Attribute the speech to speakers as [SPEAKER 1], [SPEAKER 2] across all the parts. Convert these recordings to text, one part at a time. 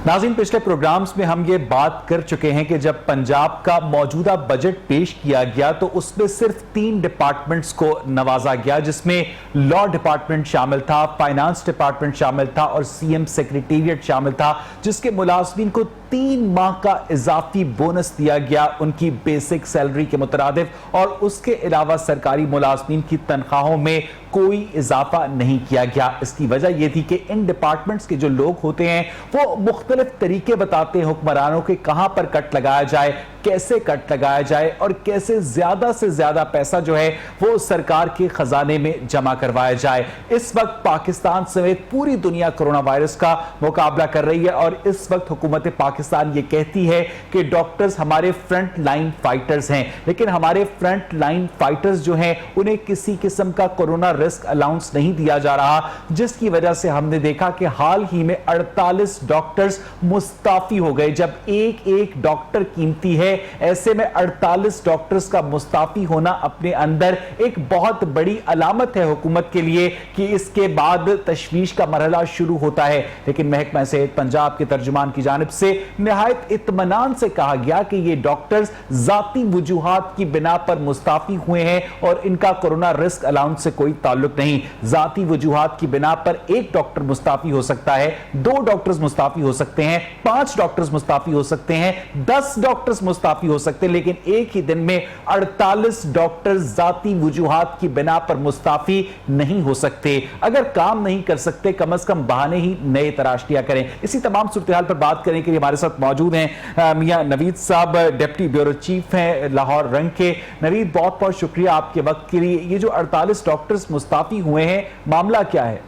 [SPEAKER 1] नाज़रीन, पिछले प्रोग्राम्स में हम ये बात कर चुके हैं कि जब पंजाब का मौजूदा बजट पेश किया गया तो उसमें सिर्फ 3 डिपार्टमेंट्स को नवाजा गया, जिसमें लॉ डिपार्टमेंट शामिल था, फाइनेंस डिपार्टमेंट शामिल था और सीएम सेक्रेटेरिएट शामिल था, जिसके मुलाजमीन को 3 माह का इजाफी बोनस दिया गया उनकी बेसिक सैलरी के मुताबिक, और उसके अलावा सरकारी मुलाजमीन की तनख्वाहों में कोई इजाफा नहीं किया गया। इसकी वजह यह थी कि इन डिपार्टमेंट्स के जो लोग होते हैं वो मुख्तलिफ तरीके बताते हैं हुक्मरानों के कहां पर कट लगाया जाए, कैसे कट लगाया जाए और कैसे ज्यादा से ज्यादा पैसा जो है वो सरकार के खजाने में जमा करवाया जाए। इस वक्त पाकिस्तान समेत पूरी दुनिया कोरोना वायरस का मुकाबला कर रही है और इस वक्त हुकूमत पाकिस्तान ये कहती है कि डॉक्टर्स हमारे फ्रंट लाइन फाइटर्स हैं, लेकिन हमारे फ्रंट लाइन फाइटर्स जो हैं उन्हें किसी किस्म का कोरोना रिस्क अलाउंस नहीं दिया जा रहा, जिसकी वजह से हमने देखा कि हाल ही में 48 डॉक्टर्स मुस्ताफी हो गए। जब एक एक डॉक्टर कीमती है, ऐसे में 48 डॉक्टर्स का मुस्ताफी होना अपने अंदर एक बहुत बड़ी अलामत है हुकूमत के लिए कि इसके बाद तशवीश का मरहला शुरू होता है। लेकिन महकमा सेहत पंजाब के तर्जुमान की जानिब से निहायत इत्मीनान से कहा गया कि ये डॉक्टर्स जाती वजूहात की बिना पर मुस्ताफी हुए हैं और इनका कोरोना रिस्क अलाउंस से कोई ताल्लुक नहीं। जाती वजूहात की बिना पर एक डॉक्टर मुस्ताफी हो सकता है, 2 डॉक्टर्स मुस्ताफी हो सकते हैं, 5 डॉक्टर्स मुस्ताफी हो सकते हैं, 10 डॉक्टर्स मुस्ताफी हो सकते हैं, लेकिन एक ही दिन में 48 डॉक्टर जाती वजूहात की बिना पर मुस्ताफी नहीं हो सकते। अगर काम नहीं कर सकते, कम से कम बहाने ही नए तराश दिया करें। इसी तमाम सूरत पर बात करने के लिए हमारे साथ मौजूद हैं मियां नवीद साहब, डिप्टी ब्यूरो चीफ हैं लाहौर रंग के। नवीद, बहुत बहुत शुक्रिया आपके वक्त के लिए। ये जो 48 डॉक्टर्स मुस्ताफी हुए हैं, मामला क्या है?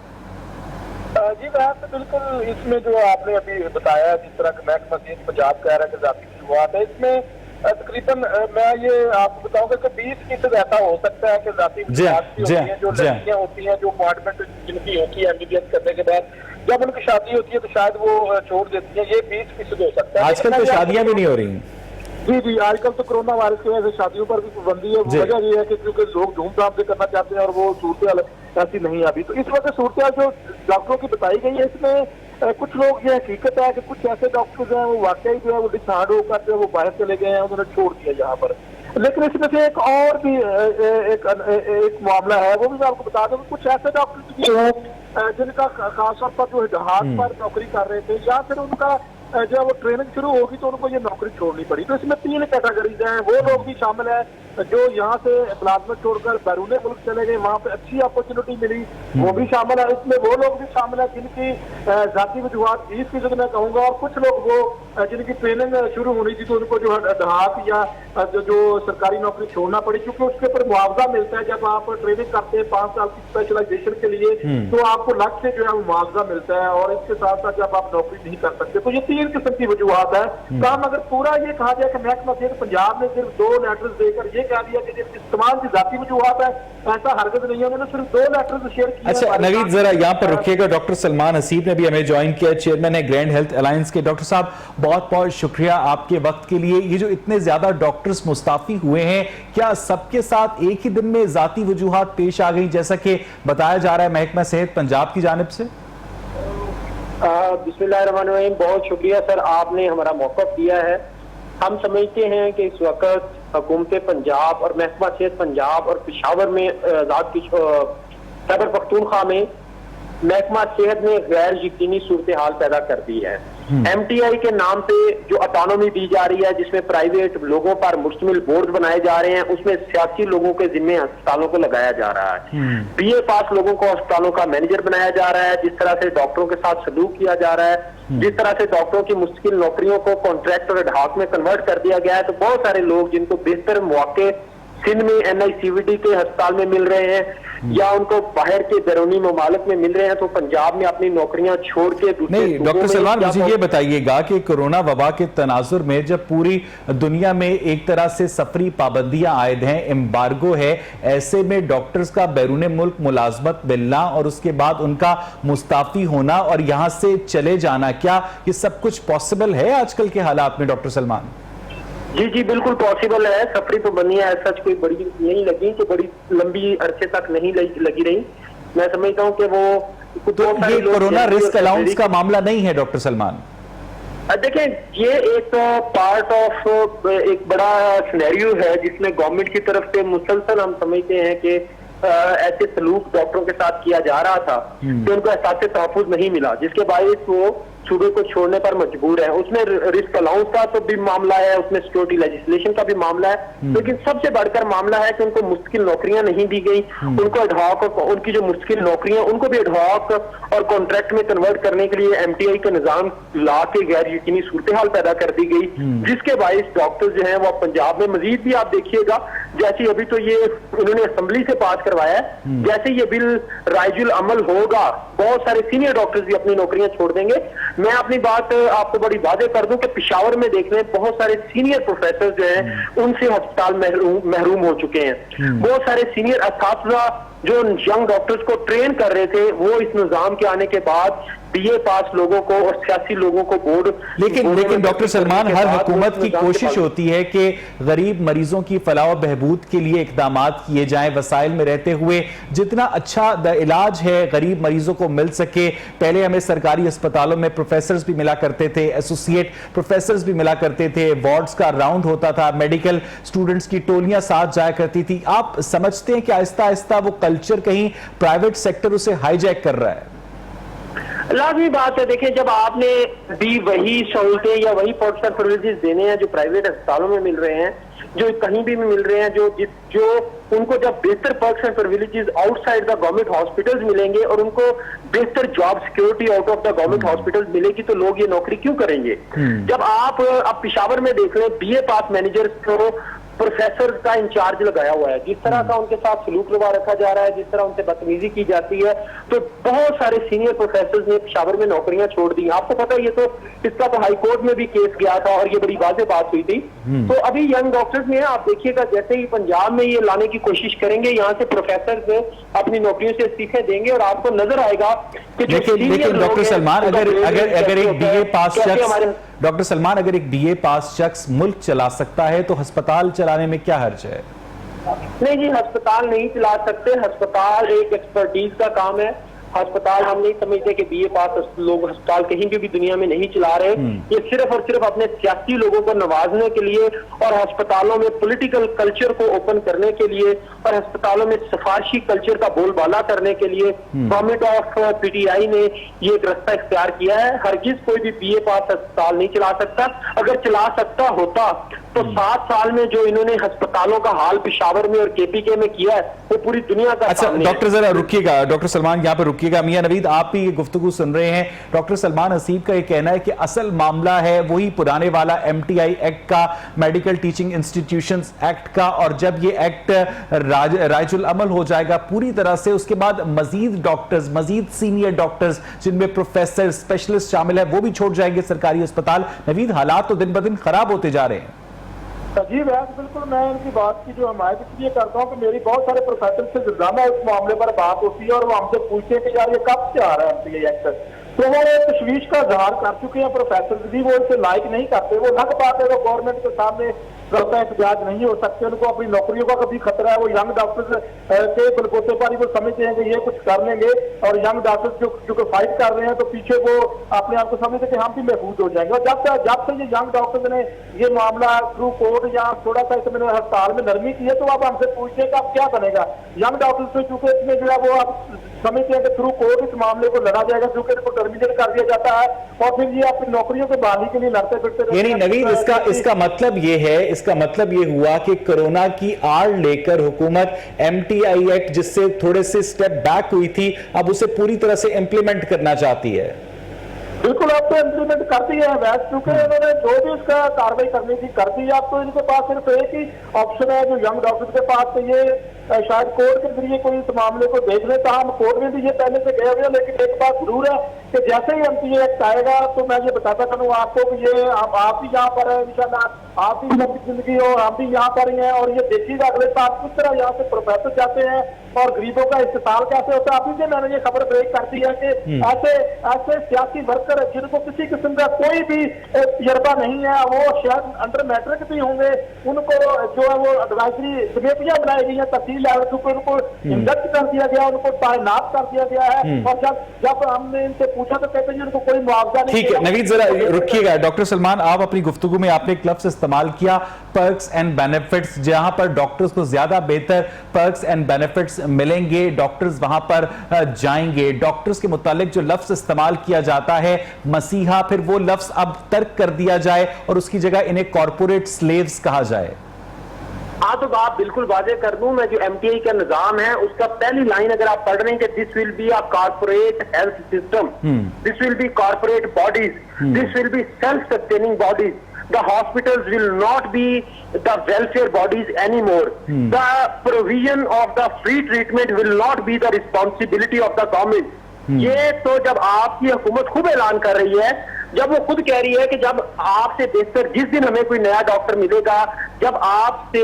[SPEAKER 2] जी तो बिल्कुल इसमें जो आपने अभी बताया, जिस तरह का महकमा सेहत पंजाब कह रहा है कि जाती शुरुआत है, इसमें तकरीबन मैं ये आपको बताऊंगा कि 20% ऐसा हो सकता है कि जाती होती है, जो लड़कियां होती हैं, जो अपॉइंटमेंट जिनकी होती है एमबीबीएस करने के बाद जब उनकी शादी होती है तो शायद वो छोड़ देती है। ये 20% हो सकता है।
[SPEAKER 1] आजकल तो शादियां भी नहीं हो रही।
[SPEAKER 2] जी, आजकल तो कोरोना वायरस की वजह से शादियों पर भी पाबंदी है। वजह ये है कि क्योंकि लोग धूमधाम से करना चाहते हैं और वो सूरत ऐसी नहीं अभी, तो इस वजह सूरत जो डॉक्टरों की बताई गई है, इसमें कुछ लोग ये हकीकत है कि कुछ ऐसे डॉक्टर जो है वो वाकई जो है वो डिसहार्ड होकर जो वो बाहर चले गए हैं, उन्होंने छोड़ दिया यहाँ पर। लेकिन इसमें से एक और भी एक मामला है, वो भी मैं आपको बता दूं, कुछ ऐसे डॉक्टर भी हैं जिनका खासतौर पर जो हाथ पर नौकरी कर रहे थे या फिर उनका जब वो ट्रेनिंग शुरू होगी तो उनको ये नौकरी छोड़नी पड़ी। तो इसमें 3 कैटेगरीज हैं। वो लोग भी शामिल है जो यहाँ से मुलाजमत छोड़कर बैरून मुल्क चले गए, वहाँ पे अच्छी अपॉर्चुनिटी मिली, वो भी शामिल है। इसमें वो लोग भी शामिल है जिनकी जाती वजूहात 20% मैं कहूँगा, और कुछ लोग वो जिनकी ट्रेनिंग शुरू होनी थी तो उनको जो है देहात या जो सरकारी नौकरी छोड़ना पड़ी, क्योंकि उसके ऊपर मुआवजा मिलता है। जब आप ट्रेनिंग करते हैं 5 साल की स्पेशलाइजेशन के लिए तो आपको लग से जो है मुआवजा मिलता है, और इसके साथ साथ जब आप नौकरी नहीं कर सकते, तो ये 3 किस्म की वजूहात है। काम अगर पूरा ये कहा जाए कि महकमा सेहत पंजाब ने सिर्फ 2 लेटर्स देकर ये कह दिया कि इस्तेमाल की जाती वजूहात है, ऐसा हरकत नहीं है। उन्होंने सिर्फ 2 लेटर्स शेयर किए।
[SPEAKER 1] अच्छा नवीद, जरा यहाँ पर रुकिएगा। डॉक्टर सलमान हसीब ने भी हमें ज्वाइन किया, चेयरमैन है ग्रैंड हेल्थ अलायंस के। डॉक्टर साहब, बहुत बहुत शुक्रिया आपके वक्त के लिए। ये जो इतने ज्यादा डॉक्टर्स मुस्ताफी हुए हैं, क्या सबके साथ एक ही दिन में जाती वजूहात पेश आ गई, जैसा कि बताया जा रहा है महकमा सेहत पंजाब की जानिब से?
[SPEAKER 3] बिस्मिल्लाहिर्रहमानिर्रहीम, बहुत शुक्रिया सर, आपने हमारा मौका दिया है। हम समझते हैं कि इस वक्त हुकूमत पंजाब और महकमा सेहत पंजाब और पेशावर में खैबर पख्तूनख्वा में महकमा सेहत ने गैर यकीनी सूरत हाल पैदा कर दी है। MTI के नाम से जो ऑटोनॉमी दी जा रही है, जिसमें प्राइवेट लोगों पर मुश्तमिल बोर्ड बनाए जा रहे हैं, उसमें सियासी लोगों के जिम्मे अस्पतालों को लगाया जा रहा है। BA पास लोगों को अस्पतालों का मैनेजर बनाया जा रहा है। जिस तरह से डॉक्टरों के साथ सलूक किया जा रहा है, जिस तरह से डॉक्टरों की मुश्किल नौकरियों को कॉन्ट्रैक्ट और एडहॉक में कन्वर्ट कर दिया गया है, तो बहुत सारे लोग जिनको बेहतर मौके सिंध में NICVD के अस्पताल में मिल रहे हैं या उनको बाहर के बैरूनी ममालिक में मिल रहे हैं, तो पंजाब में अपनी नौकरियां छोड़ के
[SPEAKER 1] नहीं। डॉक्टर सलमान, मुझे ये बताइएगा कि कोरोना वबा के तनाजुर में जब पूरी दुनिया में एक तरह से सफरी पाबंदियां आयद हैं, एम्बार्गो है, ऐसे में डॉक्टर्स का बैरून मुल्क मुलाजमत मिलना और उसके बाद उनका मुस्ताफी होना और यहां से चले जाना, क्या ये सब कुछ पॉसिबल है आजकल के हालात में? डॉक्टर सलमान
[SPEAKER 3] जी, बिल्कुल पॉसिबल है। सफरी पाबंदियां सच कोई बड़ी नहीं लगी, तो बड़ी लंबी अरसे तक नहीं लगी रही। मैं समझता हूँ कि वो
[SPEAKER 1] तो ये कोरोना रिस्क अलाउंस का मामला नहीं है डॉक्टर सलमान।
[SPEAKER 3] देखें, ये एक पार्ट ऑफ एक बड़ा सिनेरियो है जिसमें गवर्नमेंट की तरफ से मुसलसल हम समझते हैं कि ऐसे सलूक डॉक्टरों के साथ किया जा रहा था कि उनको एहसास तहफ़्फ़ुज़ नहीं मिला, जिसके बायस वो सूबे को छोड़ने पर मजबूर है। उसमें रिस्क अलाउंस का तो भी मामला है, उसमें सिक्योरिटी लेजिस्लेशन का भी मामला है, लेकिन सबसे बढ़कर मामला है कि उनको मुश्किल नौकरियां नहीं दी गई। उनको एडहॉक, उनकी जो मुश्किल नौकरियां उनको भी एडहॉक और कॉन्ट्रैक्ट में कन्वर्ट करने के लिए एमटीआई का निजाम ला के गैर यकीनी सूरत हाल पैदा कर दी गई, जिसके बायस डॉक्टर्स जो है वो पंजाब में मजीद भी आप देखिएगा, जैसे अभी तो ये उन्होंने असेंबली से पास करवाया है, जैसे ये बिल राइजुल अमल होगा बहुत सारे सीनियर डॉक्टर्स भी अपनी नौकरियां छोड़ देंगे। मैं अपनी बात आपको बड़ी वादे कर दूं कि पेशावर में देख लें, बहुत सारे सीनियर प्रोफेसर जो हैं उनसे अस्पताल महरूम हो चुके हैं। बहुत सारे सीनियर असातिज़ा जो यंग डॉक्टर्स को ट्रेन कर रहे थे वो इस निजाम के आने के बाद बीए पास लोगों को और सियासी लोगों को बोर्ड।
[SPEAKER 1] लेकिन डॉक्टर सलमान, हर हुकूमत की कोशिश होती है कि गरीब मरीजों की फलाह व बहबूद के लिए इकदाम किए जाएं, वसाइल में रहते हुए जितना अच्छा इलाज है गरीब मरीजों को मिल सके। पहले हमें सरकारी अस्पतालों में प्रोफेसर्स भी मिला करते थे, एसोसिएट प्रोफेसर्स भी मिला करते थे, वार्ड्स का राउंड होता था, मेडिकल स्टूडेंट्स की टोलियां साथ जाया करती थी। आप समझते हैं कि आहिस्ता आहिस्ता वो कल्चर कहीं प्राइवेट सेक्टर उसे हाईजैक कर रहा है?
[SPEAKER 3] लाजमी बात है। देखिए, जब आपने भी वही सहूलतें या वही पर्सनल प्रिविलेजेस देने हैं जो प्राइवेट अस्पतालों में मिल रहे हैं, जो कहीं भी मिल रहे हैं, जो उनको जब बेहतर perks and privileges outside the government hospitals मिलेंगे और उनको बेहतर job security out of the government hospitals मिलेगी तो लोग ये नौकरी क्यों करेंगे? जब आप अब पेशावर में देख लें, बीए पास मैनेजर्स को प्रोफेसर का इंचार्ज लगाया हुआ है, जिस तरह का उनके साथ सलूक रवा रखा जा रहा है, जिस तरह उनसे बदतमीजी की जाती है, तो बहुत सारे सीनियर प्रोफेसर ने पेशावर में नौकरियां छोड़ दी। आपको पता है ये तो इसका तो हाई कोर्ट में भी केस गया था और ये बड़ी वाज़ेह बात हुई थी। तो अभी यंग डॉक्टर्स में आप देखिएगा, जैसे ही पंजाब में ये लाने की कोशिश करेंगे, यहाँ से प्रोफेसर अपनी नौकरियों से इस्तीफे देंगे और आपको नजर आएगा कि
[SPEAKER 1] लेकिन डॉक्टर सलमान, अगर एक बीए पास शख्स डॉक्टर सलमान अगर एक बीए पास शख्स मुल्क चला सकता है तो अस्पताल चलाने में क्या हर्ज है?
[SPEAKER 3] नहीं जी, अस्पताल नहीं चला सकते। अस्पताल एक एक्सपर्टीज का काम है। अस्पताल हम नहीं समझते कि बीए पास लोग अस्पताल कहीं भी दुनिया में नहीं चला रहे। ये सिर्फ और सिर्फ अपने सियासी लोगों को नवाजने के लिए और अस्पतालों में पॉलिटिकल कल्चर को ओपन करने के लिए और अस्पतालों में सिफारशी कल्चर का बोलबाला करने के लिए गवर्नमेंट ऑफ पीटीआई ने ये एक रास्ता इख्तियार किया है। हरगिज कोई भी बीए पास अस्पताल नहीं चला सकता। अगर चला सकता होता तो 7 साल में जो इन्होंने अस्पतालों का हाल पेशावर में और केपीके में किया है वो पूरी दुनिया का।
[SPEAKER 1] अच्छा डॉक्टर, जरा रुकिएगा, डॉक्टर सलमान यहाँ पर रुकिएगा। मियां नवीद, आप भी ये गुफ्तगू सुन रहे हैं। डॉक्टर सलमान हसीब का ये कहना है कि असल मामला है वही पुराने वाला एमटीआई एक्ट का, मेडिकल टीचिंग इंस्टीट्यूशंस एक्ट का, और जब ये एक्ट राइजुल अमल हो जाएगा पूरी तरह से, उसके बाद मजीद डॉक्टर्स, मजीद सीनियर डॉक्टर्स जिनमें प्रोफेसर, स्पेशलिस्ट शामिल है, वो भी छोड़ जाएंगे सरकारी अस्पताल। नवीद, हालात तो दिन ब दिन खराब होते जा रहे हैं।
[SPEAKER 2] अजीब है, बिल्कुल मैं इनकी बात की जो हमायत इसलिए करता हूँ कि मेरी बहुत सारे प्रोफेसर से रोजाना इस मामले पर बात होती है और वो हमसे पूछते हैं कि यार ये कब से आ रहा है एमटीआई एक्ट, तो वो तशवीश का इजहार कर चुके हैं प्रोफेसर भी, वो इसे लाइक नहीं करते। वो अलग बात है, वो गवर्नमेंट के सामने करता एहतजाज नहीं हो सकते, उनको अपनी नौकरियों का कभी खतरा है। वो यंग डॉक्टर्स के बलबूते पर ही वो समझते हैं कि ये कुछ कर लेंगे, और यंग डॉक्टर्स जो फाइट कर रहे हैं तो पीछे वो अपने आप को समझते कि हम भी महफूज हो जाएंगे। और जब से ये यंग डॉक्टर्स ने ये मामला थ्रू कोर्ट या थोड़ा सा इसमें अस्पताल में नरमी की है, तो आप हमसे पूछते हैं कि अब क्या बनेगा। यंग डॉक्टर्स से चूंकि इसमें जो है वो आप समझते हैं कि थ्रू कोर्ट इस मामले को लड़ा जाएगा, क्योंकि इनको टर्मिनेट कर दिया जाता है और फिर ये अपनी नौकरियों के बहाली के लिए लड़ते फिरते।
[SPEAKER 1] यानी नवीद, इसका मतलब ये है, इसका मतलब ये हुआ कि कोरोना की आड़ लेकर हुकूमत एमटीआई एक्ट जिससे थोड़े से स्टेप बैक हुई थी, अब उसे पूरी तरह से इंप्लीमेंट करना चाहती है।
[SPEAKER 2] बिल्कुल, अब तो इम्प्लीमेंट कर दी है वैसे, क्योंकि इन्होंने जो भी इसका कार्रवाई करनी थी कर दी। अब तो इनके पास सिर्फ एक ही ऑप्शन है जो यंग डॉक्टर के पास, तो ये शायद कोर्ट के जरिए कोई इस मामले को देख लेता। हम कोर्ट में भी ये पहले से गए हुए हैं, लेकिन एक बात जरूर है कि जैसे ही एमटीआई एक्ट आएगा तो मैं ये बताता चलूँ आपको कि ये आप भी यहाँ पर है, इंशाल्लाह आप भी लंबी जिंदगी हो, हम भी यहाँ पर ही हैं। और ये देखिएगा अगले साल किस तरह यहाँ से प्रोफेसर जाते हैं और गरीबों का इस्तेमाल कैसे होता है। अभी से मैंने ये खबर ब्रेक कर दी है कि ऐसे सियासी वर्कर जिनको किसी किस्म का कोई भी तजर्बा नहीं है, वो शायद अंडर मैट्रिक भी होंगे, उनको जो है वो एडवाइजरी कमेटियां बनाई गई हैं, डी लेवल के ऊपर उनको इंडक्ट कर दिया गया, उनको तैनात कर दिया गया है। और जब हमने इनसे पूछा तो कहते हैं उनको कोई मुआवजा नहीं।
[SPEAKER 1] ठीक है नवीद, जरा रुकिएगा। डॉक्टर सलमान, आप अपनी गुफ्तगू में आपने एक लफ्ज इस्तेमाल किया, पर्क्स एंड बेनिफिट्स, जहां पर डॉक्टर्स को ज्यादा बेहतर पर्क्स एंड बेनिफिट्स मिलेंगे, डॉक्टर्स वहां पर जाएंगे। डॉक्टर्स के मुतालिक जो लफ्ज इस्तेमाल किया जाता है मसीहा, फिर वो लफ्ज अब तर्क कर दिया जाए और उसकी जगह इन्हें कॉर्पोरेट स्लेव्स कहा जाए।
[SPEAKER 3] हाँ, तो आप बिल्कुल वाजे कर दूं, मैं जो एमटीआई का निजाम है उसका पहली लाइन अगर आप पढ़ रहे हैं कि this will be a corporate health system, this will be corporate bodies, this will be self sustaining bodies, the hospitals will not be the welfare bodies anymore. The provision of the free treatment will not be the responsibility of the government. ये तो जब आपकी हुकूमत खुद ऐलान कर रही है, जब वो खुद कह रही है कि जब आपसे बेहतर जिस दिन हमें कोई नया डॉक्टर मिलेगा, जब आपसे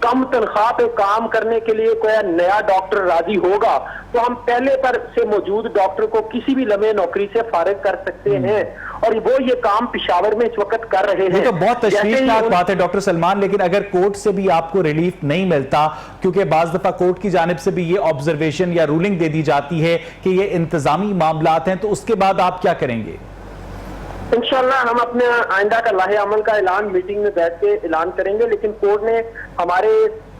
[SPEAKER 3] कम तनख्वाह पे काम करने के लिए कोई नया डॉक्टर राजी होगा, तो हम पहले पर से मौजूद डॉक्टर को किसी भी लम्हे नौकरी से फारिग कर सकते हैं। और वो ये काम पेशावर में इस वक्त कर रहे हैं।
[SPEAKER 1] तो बहुत तशवीशनाक बात है डॉक्टर सलमान, लेकिन अगर कोर्ट से भी आपको रिलीफ नहीं मिलता, क्योंकि बाज दफा कोर्ट की जानिब से भी ये ऑब्जर्वेशन या रूलिंग दे दी जाती है कि ये इंतजामी मामलात हैं, तो उसके बाद आप क्या करेंगे?
[SPEAKER 3] इंशाल्लाह हम अपने आइंदा का लाहे अमल का ऐलान मीटिंग में बैठ के ऐलान करेंगे, लेकिन कोर्ट ने हमारे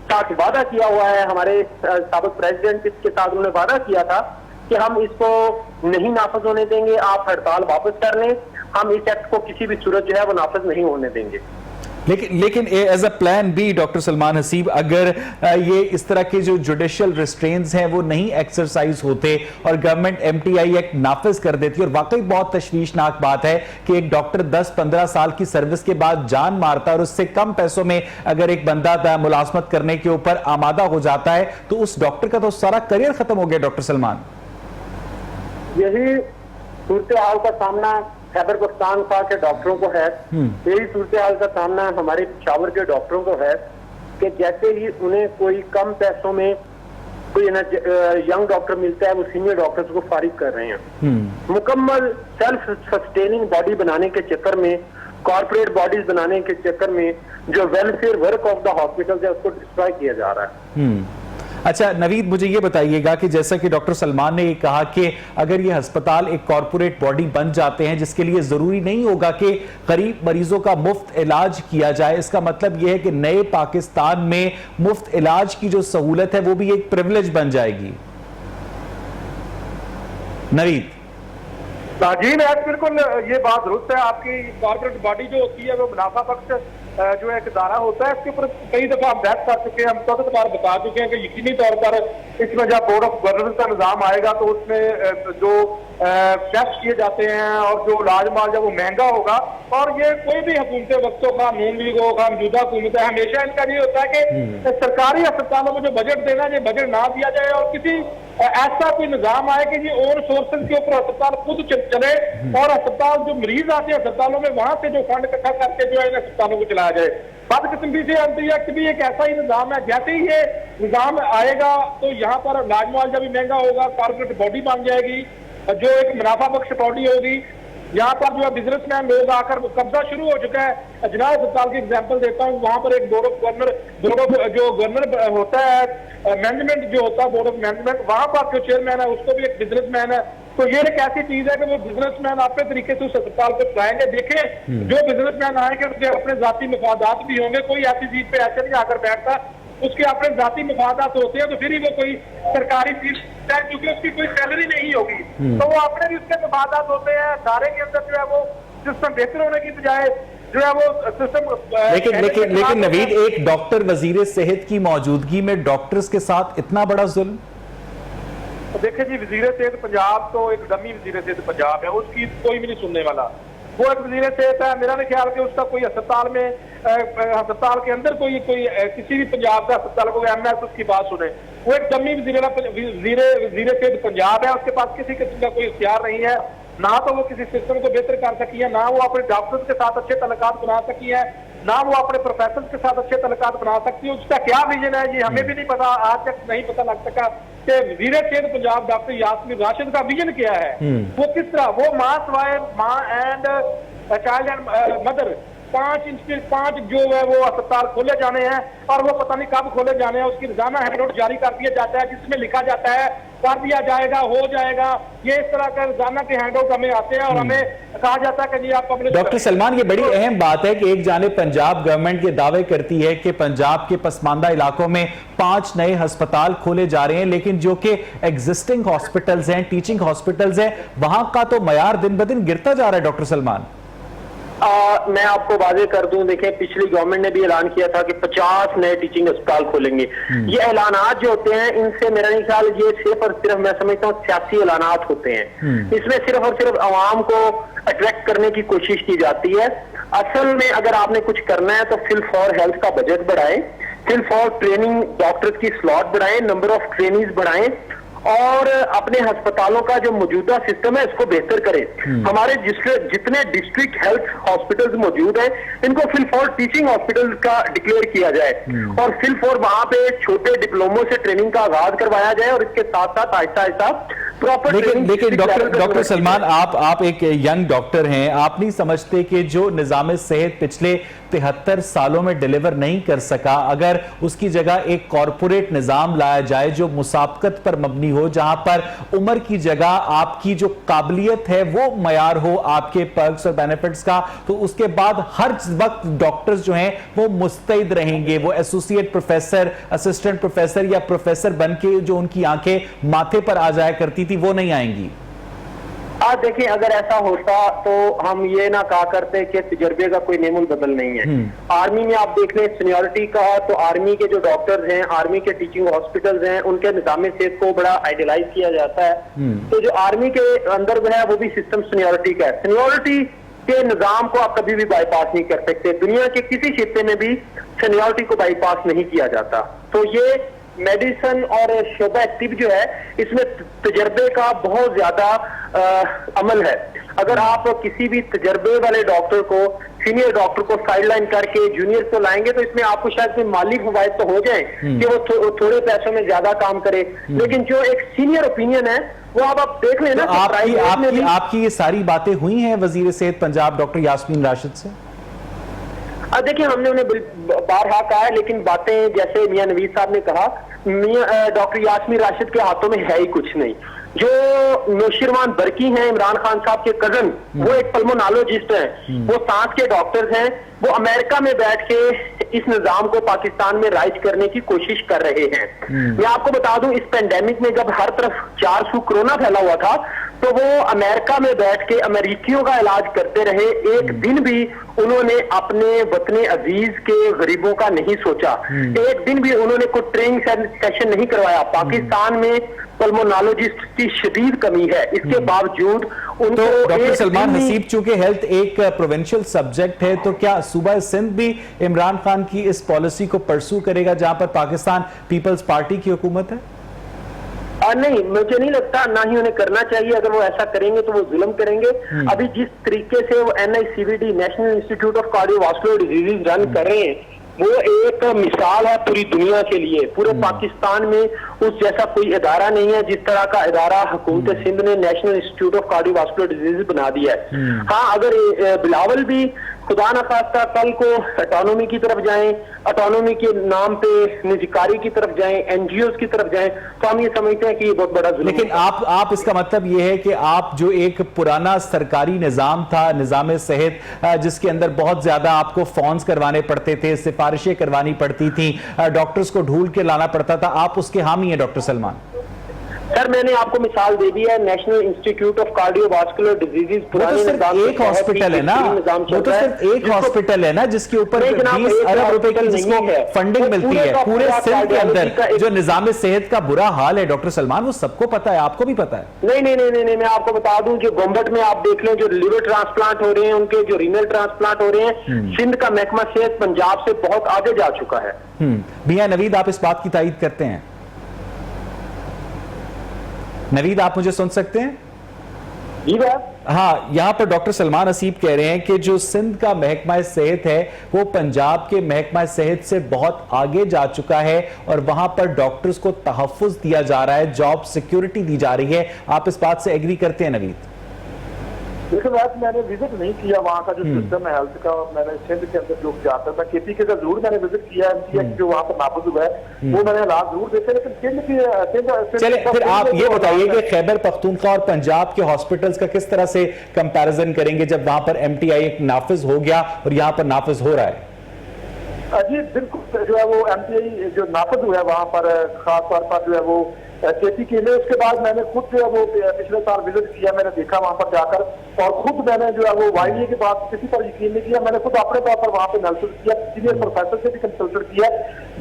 [SPEAKER 3] साथ वादा किया हुआ है, हमारे साबिक प्रेसिडेंट के साथ उन्होंने वादा किया था कि हम इसको नहीं नाफज होने देंगे, आप हड़ताल वापस कर लें, हम इस एक्ट को किसी भी सूरत जो है वो नाफज नहीं होने देंगे।
[SPEAKER 1] लेकिन as a plan B doctor Salman Haseeb, अगर ये इस तरह के जो जुडिशियल रिस्ट्रेंट्स हैं वो नहीं एक्सरसाइज होते और गवर्नमेंट एमटीआई एक्ट नाफिज कर देती, और वाकई बहुत तशवीशनाक बात है कि एक डॉक्टर 10-15 साल की सर्विस के बाद जान मारता है और उससे कम पैसों में अगर एक बंदा मुलाजमत करने के ऊपर आमादा हो जाता है, तो उस डॉक्टर का तो सारा करियर खत्म हो गया। डॉक्टर सलमान,
[SPEAKER 3] यही सूरत हाल का सामना खैबर पख्तूनख्वा के डॉक्टरों को है, यही सूरत हाल का सामना हमारे पेशावर के डॉक्टरों को है कि जैसे ही उन्हें कोई कम पैसों में कोई यंग डॉक्टर मिलता है, वो सीनियर डॉक्टर्स को फारिग कर रहे हैं। मुकम्मल सेल्फ सस्टेनिंग बॉडी बनाने के चक्कर में, कॉर्पोरेट बॉडीज बनाने के चक्कर में जो welfare work of the hospital है उसको डिस्ट्रॉय किया जा रहा है।
[SPEAKER 1] अच्छा नवीद, मुझे ये बताइएगा कि जैसा कि डॉक्टर सलमान ने ये कहा कि अगर ये अस्पताल एक कॉर्पोरेट बॉडी बन जाते हैं जिसके लिए जरूरी नहीं होगा कि गरीब मरीजों का मुफ्त इलाज किया जाए, इसका मतलब यह है कि नए पाकिस्तान में मुफ्त इलाज की जो सहूलत है वो भी एक प्रिविलेज बन जाएगी। नवीद
[SPEAKER 2] जी मैं बिल्कुल ये बात दुरुस्त है आपकी। कॉर्पोरेट बॉडी जो होती है वो मुनाफा बख्श जो एक इदारा होता है, इसके ऊपर कई दफा हम बहस कर चुके हैं, हम कई बार बता चुके हैं कि यकीनी तौर पर इसमें जब बोर्ड ऑफ गवर्नेंस का निजाम आएगा तो उसमें जो टेस्ट किए जाते हैं और जो इलाज माल जब वो महंगा होगा, और ये कोई भी हुकूमतें वक्तों का नून लीग होगा मौजूदा हुकूमत है, हमेशा इनका ये होता है कि सरकारी अस्पतालों में जो बजट देना ये बजट ना दिया जाए और किसी ऐसा कोई निजाम आए कि ये और सोर्सेज के ऊपर अस्पताल खुद चले और अस्पताल जो मरीज आते हैं अस्पतालों में वहां से जो फंड इकट्ठा करके जो है इन अस्पतालों को चलाया जाए। बदकिस्मती से एमटीआई भी एक ऐसा ही निजाम है, जैसे ही ये निजाम आएगा तो यहाँ पर इलाज मुआवजा भी महंगा होगा, कॉर्पोरेट बॉडी बन जाएगी जो एक मुनाफा बख्श बॉडी होगी। यहाँ पर जो है बिजनेसमैन लोग आकर कब्जा शुरू हो चुका है। अजनाब अस्पताल की एग्जांपल देता हूँ, वहां पर एक बोर्ड ऑफ जो गवर्नर होता है, मैनेजमेंट जो होता है बोर्ड ऑफ मैनेजमेंट, वहां पर जो चेयरमैन है उसको भी एक बिजनेसमैन है। तो ये एक ऐसी चीज है कि वो बिजनेसमैन अपने तरीके से उस अस्पताल को चलाएंगे। देखें जो बिजनेसमैन आएंगे उसके अपने जाती मफादात भी होंगे, कोई ऐसी चीज पे ऐसे नहीं आकर बैठता, उसके अपने जाती मफादात होते हैं, तो फिर ही वो कोई सरकारी चीज है क्योंकि उसकी कोई सैलरी नहीं होगी, तो वो अपने भी उसके मफादात होते हैं। अदारे के अंदर जो है वो सिस्टम बेहतर होने की बजाय जो है वो सिस्टम
[SPEAKER 1] लेकिन नवीद, एक डॉक्टर वजीर सेहत की मौजूदगी में डॉक्टर्स के साथ इतना बड़ा जुल्म।
[SPEAKER 2] देखिए जी, वजीर सेहत पंजाब तो एक डमी वजीर सेहत पंजाब है, उसकी कोई भी नहीं सुनने वाला। वो एक वजीर सेहत है, मेरा नहीं ख्याल कि उसका कोई अस्पताल में अस्पताल के अंदर कोई किसी भी पंजाब का अस्पताल को एमएस उसकी बात सुने। वो एक डमी वजीर सेहत पंजाब है, उसके पास किसी किस्म का कोई इख्तियार नहीं है, ना तो वो किसी सिस्टम को बेहतर कर सकी है, ना वो अपने डॉक्टर्स के साथ अच्छे तल्लुकात बना सकी है, ना वो अपने प्रोफेसर के साथ अच्छे तल्लुकात बना सकती है। उसका क्या विजन है ये हमें भी नहीं पता, आज तक नहीं पता लग सका कि वजीर सेहत पंजाब डॉक्टर यास्मीन राशिद का विजन क्या है। वो किस तरह वो माँ एंड चाइल्ड एंड मदर 5 जो है वो अस्पताल खोले जाने हैं और वो पता नहीं कब खोले जाने हैं। उसकी रोजाना हैंडआउट जारी कर दिया जाता है जिसमें लिखा जाता है कर दिया जाएगा, हो जाएगा। ये इस तरह का रोजाना के हैंडआउट हमें आते हैं और हमें कहा जाता है कि जी आप पब्लिश।
[SPEAKER 1] डॉक्टर सलमान, ये बड़ी अहम बात है कि एक जाने पंजाब गवर्नमेंट ये दावे करती है कि पंजाब के पसमानदा इलाकों में 5 नए अस्पताल खोले जा रहे हैं, लेकिन जो कि एग्जिस्टिंग हॉस्पिटल्स हैं, टीचिंग हॉस्पिटल्स हैं, वहां का तो मयार दिन ब दिन गिरता जा रहा है। डॉक्टर सलमान,
[SPEAKER 3] मैं आपको वाजे कर दूं, देखें पिछली गवर्नमेंट ने भी ऐलान किया था कि 50 नए टीचिंग अस्पताल खोलेंगे। ये ऐलानात जो होते हैं इनसे मेरा नहीं ख्याल ये सिर्फ और सिर्फ मैं समझता हूँ सियासी ऐलानात होते हैं। इसमें सिर्फ और सिर्फ आवाम को अट्रैक्ट करने की कोशिश की जाती है। असल में अगर आपने कुछ करना है तो फिल फॉर हेल्थ का बजट बढ़ाएं, फिल फॉर ट्रेनिंग डॉक्टर्स की स्लॉट बढ़ाएं, नंबर ऑफ ट्रेनीज बढ़ाएं और अपने अस्पतालों का जो मौजूदा सिस्टम है इसको बेहतर करें। हमारे जितने डिस्ट्रिक्ट हेल्थ हॉस्पिटल्स मौजूद हैं इनको फिल फॉर टीचिंग हॉस्पिटल का डिक्लेयर किया जाए और फिल फॉर वहां पे छोटे डिप्लोमों से ट्रेनिंग का आगाज करवाया जाए और इसके साथ साथ आहिस्ता आहिस्ता प्रॉपर।
[SPEAKER 1] लेकिन डॉक्टर सलमान, आप एक यंग डॉक्टर हैं, आप नहीं समझते कि जो निजाम सेहत पिछले 73 सालों में डिलीवर नहीं कर सका, अगर उसकी जगह एक कॉरपोरेट निजाम लाया जाए जो मुसाबकत पर मबनी हो, जहां पर उम्र की जगह आपकी जो काबिलियत है वो मयार हो आपके पर्क्स और बेनिफिट्स का, तो उसके बाद हर वक्त डॉक्टर्स जो हैं वो मुस्तैद रहेंगे। वो एसोसिएट प्रोफेसर, असिस्टेंट प्रोफेसर या प्रोफेसर बन के जो उनकी आंखें माथे पर आ जाया करती थी वो नहीं आएंगी।
[SPEAKER 3] आज देखिए अगर ऐसा होता तो हम ये ना कहा करते कि तजर्बे का कोई नेमुल बदल नहीं है। आर्मी में आप देख लें सीनियरिटी का, तो आर्मी के जो डॉक्टर्स हैं, आर्मी के टीचिंग हॉस्पिटल्स हैं, उनके निजाम सेहत को बड़ा आइडियलाइज किया जाता है। तो जो आर्मी के अंदर जो है वो भी सिस्टम सीनियरिटी का है। सीनियरिटी के निजाम को आप कभी भी बाईपास नहीं कर सकते। दुनिया के किसी क्षेत्र में भी सीनियरिटी को बाईपास नहीं किया जाता। तो ये मेडिसिन और शोबा एक्टिव जो है इसमें तजर्बे का बहुत ज्यादा अमल है। अगर आप किसी भी तजर्बे वाले डॉक्टर को, सीनियर डॉक्टर को साइडलाइन करके जूनियर को लाएंगे तो इसमें आपको शायद कोई माली फवायद तो हो जाए कि वो थोड़े पैसों में ज्यादा काम करे, लेकिन जो एक सीनियर ओपिनियन है वो आप देख लेना।
[SPEAKER 1] तो आपकी ये सारी बातें हुई हैं वजीर सेहत पंजाब डॉक्टर यास्मीन राशिद से?
[SPEAKER 3] देखिए हमने उन्हें बारहा कहा है, लेकिन बातें जैसे मियां नवीद साहब ने कहा, डॉक्टर यास्मीन राशिद के हाथों में है ही कुछ नहीं। जो नौशिरवान बरकी हैं, इमरान खान साहब के कजन, वो एक पल्मोनोलॉजिस्ट हैं, वो सांस के डॉक्टर्स हैं, वो अमेरिका में बैठ के इस निजाम को पाकिस्तान में राइज करने की कोशिश कर रहे हैं। मैं आपको बता दूं इस पेंडेमिक में जब हर तरफ 400 कोरोना फैला हुआ था तो वो अमेरिका में बैठ के अमेरिकियों का इलाज करते रहे। एक दिन भी उन्होंने अपने वतने अजीज के गरीबों का नहीं सोचा, एक दिन भी उन्होंने कोई ट्रेनिंग सेशन नहीं करवाया। पाकिस्तान में पल्मोनोलॉजिस्ट की शदीद कमी है, इसके बावजूद उनको।
[SPEAKER 1] तो डॉक्टर सलमान हसीब, चूंकि हेल्थ एक प्रोविंशियल सब्जेक्ट है, तो क्या सूबा सिंध भी इमरान खान की इस पॉलिसी को परसू करेगा जहां पर पाकिस्तान पीपल्स पार्टी की हुकूमत है?
[SPEAKER 3] नहीं, मुझे नहीं लगता, ना ही उन्हें करना चाहिए। अगर वो ऐसा करेंगे तो वो जुल्म करेंगे। अभी जिस तरीके से वो NICVD national institute of cardiovascular disease run कर रहे हैं वो एक मिसाल है पूरी दुनिया के लिए। पूरे पाकिस्तान में उस जैसा कोई इदारा नहीं है जिस तरह का इदारा हुकूमत सिंध ने national institute of cardiovascular disease बना दिया है। हाँ, अगर बिलावल भी खुदा न खास्ता कल को ऑटोनॉमी की तरफ जाएं, ऑटोनॉमी के नाम पे निजीकारी की तरफ जाएं, NGOs की तरफ जाएं, तो हम ये समझते हैं कि ये बहुत बड़ा जुल्म।
[SPEAKER 1] लेकिन आप इसका मतलब ये है कि आप जो एक पुराना सरकारी निजाम था, निजाम सेहत, जिसके अंदर बहुत ज्यादा आपको फॉर्म्स करवाने पड़ते थे, सिफारिशें करवानी पड़ती थी, डॉक्टर्स को ढूंढ के लाना पड़ता था, आप उसके हामी हैं डॉक्टर सलमान?
[SPEAKER 3] सर मैंने आपको मिसाल दे दी है, national institute of cardiovascular diseases पुराने निजाम
[SPEAKER 1] एक हॉस्पिटल है ना, वो तो सिर्फ एक हॉस्पिटल है ना जिसके ऊपर 20 अरब रुपए की जिसको फंडिंग मिलती है। पूरे सिंध के अंदर जो निजाम सेहत का बुरा हाल है डॉक्टर सलमान, वो सबको पता है, आपको भी पता है।
[SPEAKER 3] नहीं नहीं नहीं नहीं, मैं आपको बता दूं, जो गोम्बट में आप देख लें जो लिवर ट्रांसप्लांट हो रहे हैं, उनके जो रीनल ट्रांसप्लांट हो रहे हैं, सिंध का महकमा सेहत पंजाब से बहुत आगे जा चुका है।
[SPEAKER 1] मियां नवीद, आप इस बात की तायीद करते हैं? नवीद, आप मुझे सुन सकते हैं?
[SPEAKER 3] जी बात।
[SPEAKER 1] हाँ, यहां पर डॉक्टर सलमान हसीब कह रहे हैं कि जो सिंध का महकमा सेहत है वो पंजाब के महकमा सेहत से बहुत आगे जा चुका है और वहां पर डॉक्टर्स को तहफ्फुज दिया जा रहा है, जॉब सिक्योरिटी दी जा रही है। आप इस बात से एग्री करते हैं नवीद?
[SPEAKER 2] देखिए वैसे मैंने विजिट नहीं किया वहाँ का जो सिस्टम है हेल्थ का, और मैंने सिंध के अंदर जो जाता था KPK का जरूर मैंने विजिट किया है, जो वहाँ पर नाफिज हुआ है वो मैंने हालात जरूर देखे, लेकिन सिंध की
[SPEAKER 1] चले फिर आप ये बताइए कि खैबर पख्तूनख्वा और पंजाब के हॉस्पिटल्स का किस तरह से कंपैरिजन करेंगे जब वहां पर MTI एक नाफिज हो गया और यहाँ पर नाफिज हो रहा है?
[SPEAKER 2] जी बिल्कुल, जो है वो MTI जो नाफिज हुआ है वहाँ पर खास तौर पर जो है वो KPK में, उसके बाद मैंने खुद जो है वो पिछले साल विजिट किया, मैंने देखा वहाँ पर जाकर, और खुद मैंने जो है वो YDA के बाद किसी पर यकीन नहीं किया, मैंने खुद अपने तौर पर वहाँ पे एनालिसिस किया, सीनियर प्रोफेसर से भी कंसल्टेड किया।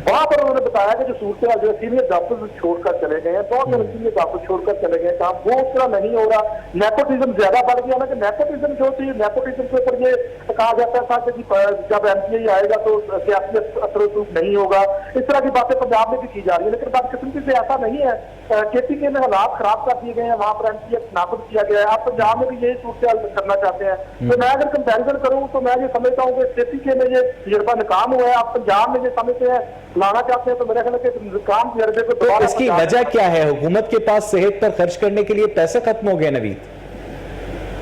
[SPEAKER 2] वहाँ पर उन्होंने बताया कि जो सूरत जो सीनियर डॉक्टर्स छोड़कर चले गए हैं, बहुत सारे सीनियर डॉक्टर छोड़कर चले गए, काम वो उस तरह नहीं हो रहा, नेपोटिज्म ज्यादा बढ़ गया ना, कि नेपोटिज्म जो थी, नेपोटिज्म के ऊपर ये कहा जाता था कि जब MTI आएगा तो सियासी असर रसूख नहीं होगा, इस तरह की बातें पंजाब में भी की जा रही है, लेकिन बदकिस्मती से ऐसा नहीं है। KPK में हालात खराब कर दिए गए हैं, वहाँ पर MTI नाफिज किया गया है, आप पंजाब में भी यही सूरत करना चाहते हैं। तो मैं अगर कंपैरिजन करूँ तो मैं ये समझता हूँ कि KPK में ये तजर्बा नाकाम हुआ है, आप पंजाब में ये समझते हैं लाना चाहते हैं, तो मेरा ख्याल है कि नाकाम तजर्बे को
[SPEAKER 1] तो इसकी वजह क्या है? हुकूमत के पास सेहत पर खर्च करने के लिए पैसे खत्म हो गए नवीद?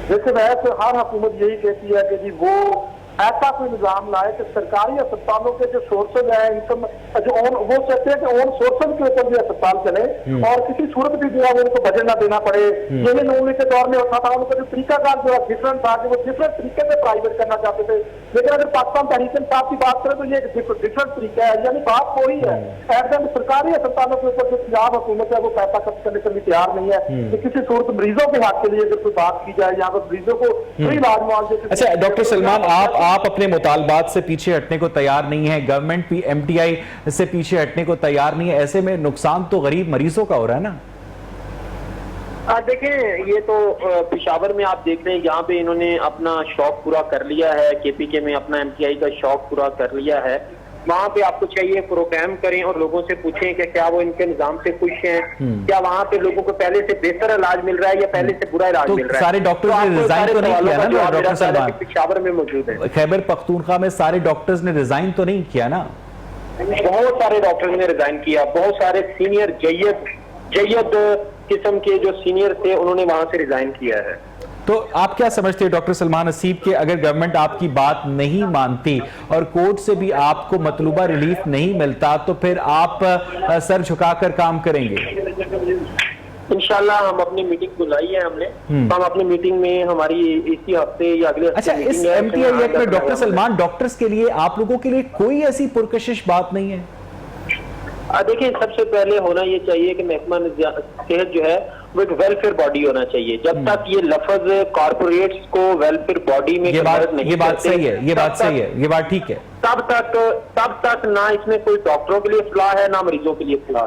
[SPEAKER 2] देखिए वैसे हर हुकूमत यही कहती है कि जी वो ऐसा कोई निजाम लाए कि सरकारी अस्पतालों के जो सोर्सेज है इनकम जो वो चाहते हैं कि ओन सोर्सेज के ऊपर भी अस्पताल चले, और किसी सूरत भी जो है उनको बजट ना देना पड़े। ये नून लीग के दौर में होता था, उनका जो तरीकाकार जो है डिफरेंट था कि वो डिफरेंट तरीके से प्राइवेट करना चाहते थे, लेकिन अगर पाकिस्तान तहरीक इंसाफ की बात करें तो ये डिफरेंट तरीका है, यानी बात वही है। एकदम सरकारी अस्पतालों के ऊपर जो पंजाब हुकूमत है वो पैसा खर्च करने के लिए तैयार नहीं है कि किसी सूरत मरीजों के हक के लिए अगर कोई बात की जाए, यहाँ पर मरीजों को फ्री इलाज मुआवजे।
[SPEAKER 1] अच्छा डॉक्टर सलमान, आप अपने मुतालबात से पीछे हटने को तैयार नहीं है, गवर्नमेंट भी MTI से पीछे हटने को तैयार नहीं है, ऐसे में नुकसान तो गरीब मरीजों का हो रहा है ना?
[SPEAKER 3] देखें, ये तो पेशावर में आप देख रहे हैं, यहाँ पे इन्होंने अपना शौक पूरा कर लिया है, KPK में अपना MTI का शौक पूरा कर लिया है। वहाँ पे आपको चाहिए प्रोग्राम करें और लोगों से पूछें कि क्या वो इनके निजाम से खुश हैं, क्या वहाँ पे लोगों को पहले से बेहतर इलाज मिल रहा है या पहले से बुरा इलाज मिल रहा है।
[SPEAKER 1] सारे डॉक्टर्स ने रिजाइन तो नहीं किया ना डॉक्टर सलमान?
[SPEAKER 3] पेशावर में मौजूद है,
[SPEAKER 1] खैबर पख्तूनख्वा में सारे डॉक्टर्स ने रिजाइन तो नहीं किया ना?
[SPEAKER 3] बहुत सारे डॉक्टर्स ने रिजाइन किया, बहुत सारे सीनियर जय्यद किस्म के जो सीनियर थे उन्होंने वहां से रिजाइन किया है।
[SPEAKER 1] तो आप क्या समझते हैं डॉक्टर सलमान हसीब के, अगर गवर्नमेंट आपकी बात नहीं मानती और कोर्ट से भी आपको मतलूबा रिलीफ नहीं मिलता तो फिर आप सर झुकाकर काम करेंगे?
[SPEAKER 3] इंशाल्लाह हम अपनी मीटिंग बुलाई है हमने, हम अपनी मीटिंग में हमारी इसी हफ्ते या अगले
[SPEAKER 1] अच्छा इस MTI एक्ट में डॉक्टर सलमान डॉक्टर्स के लिए, आप लोगों के लिए कोई ऐसी पुरकशिश बात नहीं है?
[SPEAKER 3] देखिए सबसे पहले होना ये चाहिए कि महकमा सेहत जो है वो एक वेलफेयर बॉडी होना चाहिए। जब तक ये लफ्ज कॉर्पोरेट्स को वेलफेयर बॉडी में
[SPEAKER 1] ये बात सही है, ये बात सही है, ये बात ठीक है,
[SPEAKER 3] तब तक ना इसमें कोई डॉक्टरों के लिए फलाह है ना मरीजों के लिए फलाह।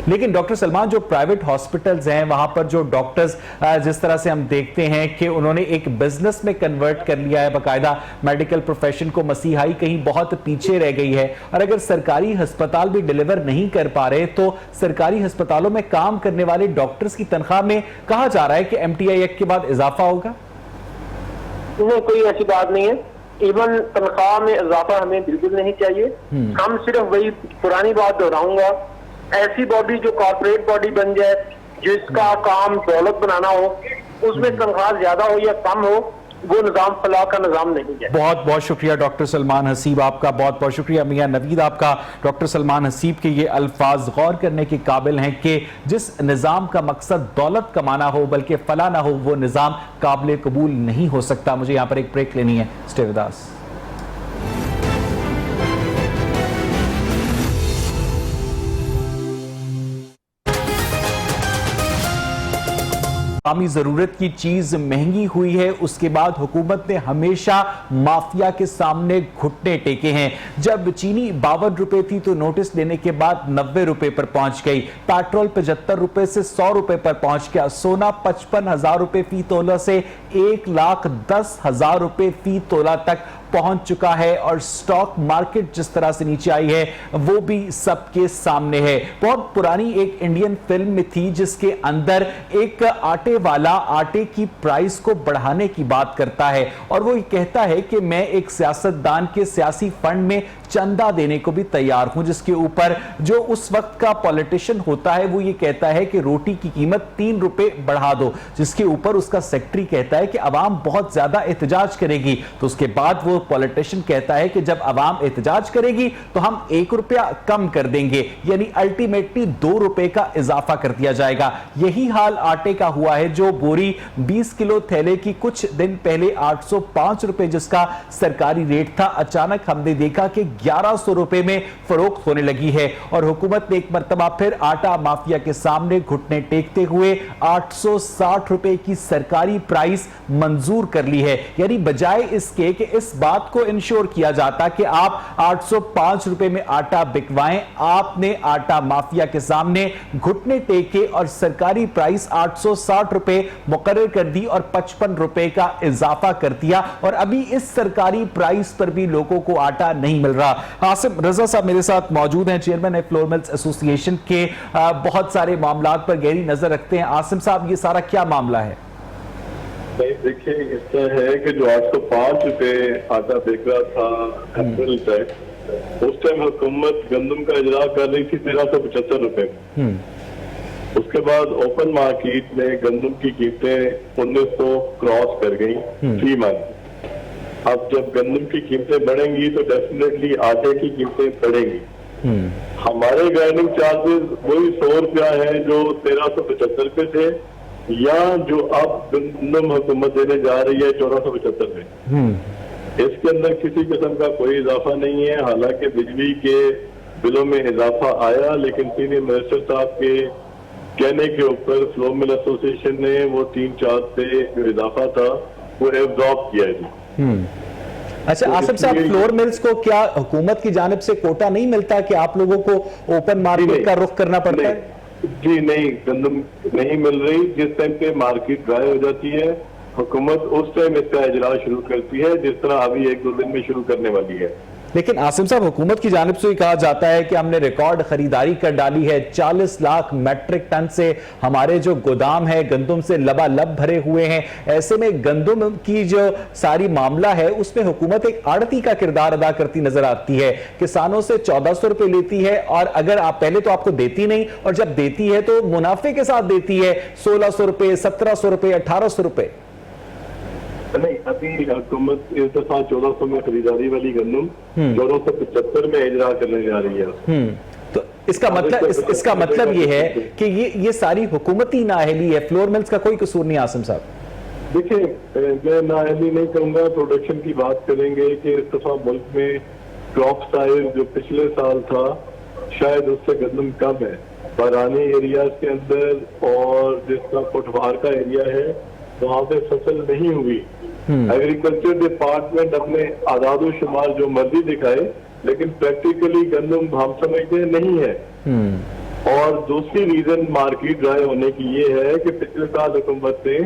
[SPEAKER 1] लेकिन डॉक्टर सलमान जो प्राइवेट हॉस्पिटल्स हैं वहां पर जो डॉक्टर्स जिस तरह से हम देखते हैं कि उन्होंने एक बिजनेस में कन्वर्ट कर लिया है, बाकायदा मेडिकल प्रोफेशन को मसीहाई कहीं बहुत पीछे रह गई है, और अगर सरकारी अस्पताल भी डिलीवर नहीं कर पा रहे तो सरकारी अस्पतालों में काम करने वाले डॉक्टर्स की तनख्वाह में कहा जा रहा है कि MTI एक्ट के बाद इजाफा होगा।
[SPEAKER 3] नहीं, कोई ऐसी बात नहीं है, इवन तनख्वाह में इजाफा हमें बिल्कुल नहीं चाहिए। हम सिर्फ वही पुरानी बात दोहराऊंगा, ऐसी बॉडी जो कॉर्पोरेट बॉडी बन जाए जिसका काम दौलत बनाना हो, उसमें तनख्वाह ज्यादा हो या कम हो, वो निजाम फलाह का निजाम नहीं है।
[SPEAKER 1] बहुत बहुत शुक्रिया डॉक्टर सलमान हसीब, आपका बहुत बहुत शुक्रिया। मियां नवीद आपका। डॉक्टर सलमान हसीब के ये अल्फाज गौर करने के काबिल हैं कि जिस निजाम का मकसद दौलत कमाना हो बल्कि फलाह ना हो, वो निजाम काबिल कबूल नहीं हो सकता। मुझे यहां पर एक ब्रेक लेनी है, स्टे विद अस। आमी जरूरत की चीज महंगी हुई है, उसके बाद हुकूमत ने हमेशा माफिया के सामने घुटने टेके हैं। जब चीनी 52 रुपए थी तो नोटिस देने के बाद 90 रुपए पर पहुंच गई, पेट्रोल 75 रुपए से 100 रुपए पर पहुंच गया, सोना 55,000 रुपए फी तोला से 1,10,000 रुपए फी तोला तक पहुंच चुका है, और स्टॉक मार्केट जिस तरह से नीचे आई है वो भी सबके सामने है। बहुत पुरानी एक इंडियन फिल्म में थी जिसके अंदर एक आटे वाला आटे की प्राइस को बढ़ाने की बात करता है और वो कहता है कि मैं एक सियासतदान के सियासी फंड में चंदा देने को भी तैयार हूं, जिसके ऊपर जो उस वक्त का पॉलिटिशियन होता है वो ये कहता है कि रोटी की कीमत 3 रुपए बढ़ा दो, जिसके ऊपर उसका सेक्रेटरी कहता है कि अवाम बहुत ज्यादा एहतजाज करेगी। तो उसके बाद वो पॉलिटिशियन कहता है कि जब अवाम एहतजाज करेगी तो हम 1 रुपया कम कर देंगे, यानी अल्टीमेटली 2 रुपए का इजाफा कर दिया जाएगा। यही हाल आटे का हुआ है, जो बोरी 20 किलो थैले की कुछ दिन पहले 805 रुपए जिसका सरकारी रेट था, अचानक हमने देखा कि 1100 रुपए में फरोख्त होने लगी है। और हुकूमत ने एक मर्तबा फिर आटा माफिया के सामने घुटने टेकते हुए 860 रुपए की सरकारी प्राइस मंजूर कर ली है। यानी बजाय इसके कि इस बात को इंश्योर किया जाता कि आप 805 रुपए में आटा बिकवाएं, आपने आटा माफिया के सामने घुटने टेके और सरकारी प्राइस 860 रुपए मुकर्रर कर दी और 55 रुपए का इजाफा कर दिया। और अभी इस सरकारी प्राइस पर भी लोगों को आटा नहीं मिल रहा। आसिम रजा साहब मेरे साथ मौजूद हैं, चेयरमैन है फ्लोर मिल्स एसोसिएशन के, बहुत सारे मामलात पर गहरी नजर रखते हैं। आसिम साहब, ये सारा क्या मामला है?
[SPEAKER 4] नहीं, देखिए इस तरह है कि जो 805 रुपए आटा बिक रहा था अप्रैल तक, उस टाइम हुकूमत गंदम का इजरा कर रही थी 1375 रुपए। उसके बाद ओपन मार्केट में गंदम की कीमतें 1900 क्रॉस कर गई 3 मंथ। अब जब गंदम की कीमतें बढ़ेंगी तो डेफिनेटली आटे की कीमतें बढ़ेंगी। हमारे ग्राइंडिंग चार्जेस वही 100 रुपया है जो 1375 रुपए थे, या जो अब गंदम हुकूमत देने जा रही है 1475 में। इसके अंदर किसी किस्म का कोई इजाफा नहीं है। हालांकि बिजली के बिलों में इजाफा आया, लेकिन सीनियर मिनिस्टर साहब के कहने के ऊपर फ्लोर मिल एसोसिएशन ने वो 3-4 से जो इजाफा था वो एब्जॉर्ब किया जी।
[SPEAKER 1] अच्छा
[SPEAKER 4] तो
[SPEAKER 1] आसिफ साहब, फ्लोर मिल्स को क्या हुकूमत की जानिब से कोटा नहीं मिलता कि आप लोगों को ओपन मार्केट का रुख करना पड़ता है?
[SPEAKER 4] जी नहीं, गंदम नहीं मिल रही। जिस टाइम पे मार्केट ड्राई हो जाती है, हुकूमत उस टाइम इसका इजरा शुरू करती है, जिस तरह अभी 1-2 दिन में शुरू करने वाली है।
[SPEAKER 1] लेकिन आसिम साहब, हुकूमत की जानिब से कहा जाता है कि हमने रिकॉर्ड खरीदारी कर डाली है, 40 लाख मैट्रिक टन से हमारे जो गोदाम है गंदम से लबालब भरे हुए हैं। ऐसे में गंदम की जो सारी मामला है उसमें हुकूमत एक आड़ती का किरदार अदा करती नजर आती है। किसानों से 1400 रुपए लेती है, और अगर आप पहले तो आपको देती नहीं, और जब देती है तो मुनाफे के साथ देती है 1600 रुपए, 1700 रुपए, 1800 रुपए।
[SPEAKER 4] नहीं, अभी हुकूमत इस दफा 1400 में खरीदारी वाली गंदम 1475 में इजरा करने जा रही है।
[SPEAKER 1] तो इसका मतलब ये है कि ये सारी हुकूमती नाअहली है, फ्लोर मिल्स का कोई कसूर नहीं। आसिम साहब
[SPEAKER 4] देखिए, मैं नाअहली नहीं कहूंगा, प्रोडक्शन की बात करेंगे कि इस दफा मुल्क में क्रॉप साइज जो पिछले साल था शायद उससे गंदम कम है। बारानी एरियाज के अंदर और जिस तरह पुठवार का एरिया है वहां पे फसल नहीं हुई। एग्रीकल्चर डिपार्टमेंट अपने आदादो शुमार जो मर्जी दिखाए, लेकिन प्रैक्टिकली गंदम हम समझते नहीं है। और दूसरी रीजन मार्केट ड्राई होने की ये है कि पिछले साल हुकूमत ने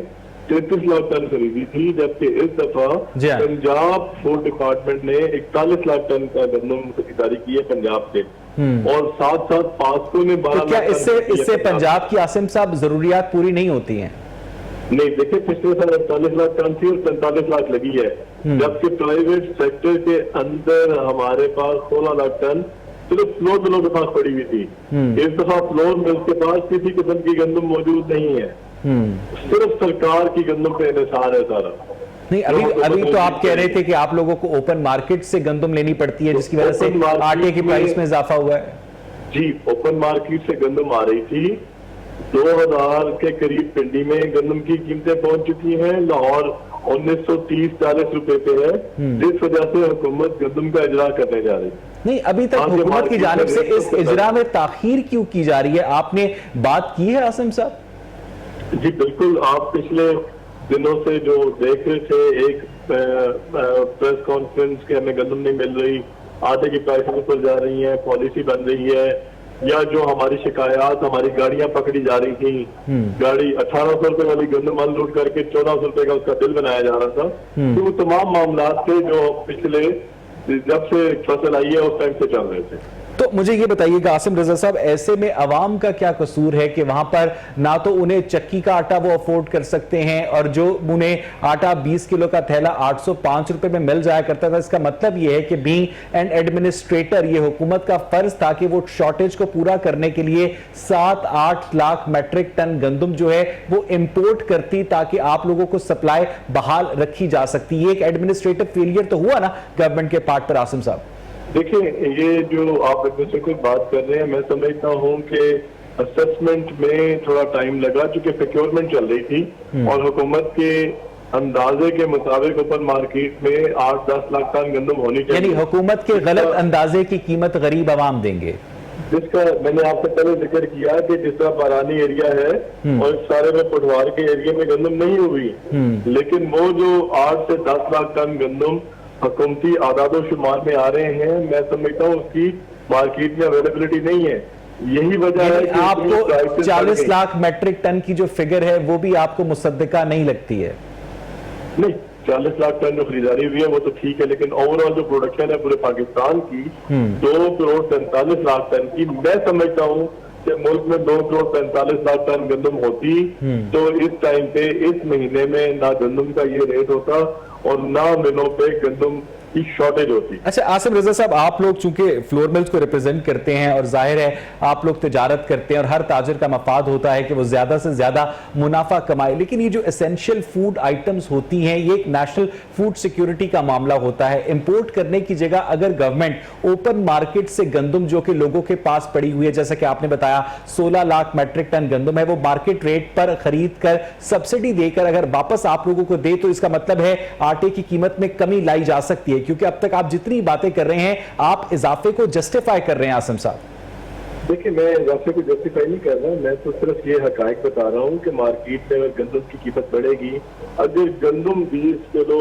[SPEAKER 4] 33 लाख टन खरीदी थी, जबकि इस दफा पंजाब फूड डिपार्टमेंट ने 41 लाख टन का गंदम खरीदारी की है पंजाब से, और साथ साथ पास्को ने 12
[SPEAKER 1] लाख टन। इससे पंजाब की आसिम साहब जरूरियात पूरी नहीं होती हैं?
[SPEAKER 4] नहीं, देखिए पिछले साल 48 लाख टन थी और 45 लाख लगी है, जबकि प्राइवेट सेक्टर के अंदर हमारे पास 16 लाख टन सिर्फ फ्लोर मिलों के पास पड़ी हुई थी। इस दफा फ्लोर मिल के पास किसी किस्म की गंदम मौजूद नहीं है, सिर्फ सरकार की गंदम पे इन्हिसार है सारा।
[SPEAKER 1] नहीं, अभी तो आप कह रहे थे कि आप लोगों को ओपन मार्केट से गंदम लेनी पड़ती है, जिसकी वजह से आटे की प्राइस में इजाफा हुआ है।
[SPEAKER 4] जी, ओपन मार्केट से गंदम आ रही थी, 2000 के करीब पिंडी में गंदम की कीमतें पहुंच चुकी हैं, लाहौर 1930-40 रुपए पे है, जिस वजह से हुकूमत गंदम का इजरा करने जा रही है।
[SPEAKER 1] नहीं, अभी तक हुकूमत की जानिब से इस इजरा में ताखीर क्यों की जा रही है? आपने बात की है आसिम साहब?
[SPEAKER 4] जी बिल्कुल, आप पिछले दिनों से जो देख रहे थे, एक प्रेस कॉन्फ्रेंस के हमें गंदम नहीं मिल रही, आटे की प्राइसें ऊपर जा रही है, पॉलिसी बन रही है, या जो हमारी शिकायत, हमारी गाड़ियां पकड़ी जा रही थी, गाड़ी 1800 रुपए वाली गंदम अनलोड करके 1400 रुपए का उसका बिल बनाया जा रहा था। तो वो तमाम मामला थे जो पिछले जब से फसल आई है उस टाइम से चल रहे थे।
[SPEAKER 1] तो मुझे ये बताइएगा आसिम रजा साहब, ऐसे में अवाम का क्या कसूर है कि वहां पर ना तो उन्हें चक्की का आटा वो अफोर्ड कर सकते हैं, और जो उन्हें आटा 20 किलो का थैला 805 रुपए में मिल जाया करता था। इसका मतलब यह है कि बीइंग एन एडमिनिस्ट्रेटर ये हुकूमत का फर्ज था कि वो शॉर्टेज को पूरा करने के लिए 7-8 लाख मेट्रिक टन गंदम जो है वो इंपोर्ट करती, ताकि आप लोगों को सप्लाई बहाल रखी जा सकती। ये एक एडमिनिस्ट्रेटिव फेलियर तो हुआ ना गवर्नमेंट के पार्ट पर आसिम साहब?
[SPEAKER 4] देखिए, ये जो आप एडमिनिस्ट्रेटिव बात कर रहे हैं, मैं समझता हूं कि असेसमेंट में थोड़ा टाइम लगा, चूंकि प्रोक्योरमेंट चल रही थी और हुकूमत के अंदाजे के मुताबिक ओपन मार्केट में 8-10 लाख टन गंदम होनी चाहिए।
[SPEAKER 1] यानी हुकूमत के गलत अंदाजे की कीमत गरीब आवाम देंगे,
[SPEAKER 4] जिसका मैंने आपसे पहले जिक्र किया कि जिस तरह बारानी एरिया है और इस सारे में पटवार के एरिया में गंदम नहीं हुई, लेकिन वो जो 8 से 10 लाख टन गंदम हुकूमती आदादो शुमार में आ रहे हैं, मैं समझता हूँ उसकी मार्केट में अवेलेबिलिटी नहीं है। यही वजह है कि
[SPEAKER 1] आपको 40 लाख मेट्रिक टन की जो फिगर है वो भी आपको मुसद्दिका नहीं लगती है?
[SPEAKER 4] नहीं, 40 लाख टन जो खरीदारी हुई है वो तो ठीक है, लेकिन ओवरऑल जो प्रोडक्शन है पूरे पाकिस्तान की 2 करोड़ 45 लाख टन की, मैं समझता हूँ कि मुल्क में 2 करोड़ 45 लाख टन गंदम होती तो इस टाइम पे इस महीने में ना गंदम का ये रेट होता और ना मिलों पे गंदम की शॉर्टेज होती।
[SPEAKER 1] अच्छा आसिम रजा साहब, आप लोग चूंकि फ्लोर मिल्स को रिप्रेजेंट करते हैं और जाहिर है आप लोग तिजारत करते हैं और हर ताजिर का मफाद होता है कि वो ज्यादा से ज्यादा मुनाफा कमाए, लेकिन ये जो एसेंशियल फूड आइटम्स होती हैं ये एक नेशनल फूड सिक्योरिटी का मामला होता है। इंपोर्ट करने की जगह अगर गवर्नमेंट ओपन मार्केट से गंदम जो कि लोगों के पास पड़ी हुई है, जैसा कि आपने बताया 16 लाख मेट्रिक टन गंदम है, वो मार्केट रेट पर खरीद कर सब्सिडी देकर अगर वापस आप लोगों को दे, तो इसका मतलब है आटे की कीमत में कमी लाई जा सकती है, क्योंकि अब तक आप जितनी बातें कर रहे हैं आप इजाफे को जस्टिफाई कर रहे हैं आसिम साहब।
[SPEAKER 4] देखिए, मैं इजाफे को जस्टिफाई नहीं कर रहा, मैं तो सिर्फ ये हकायक बता रहा हूँ कि मार्केट में अगर गंदम की कीमत बढ़ेगी, अगर गंदम 20 किलो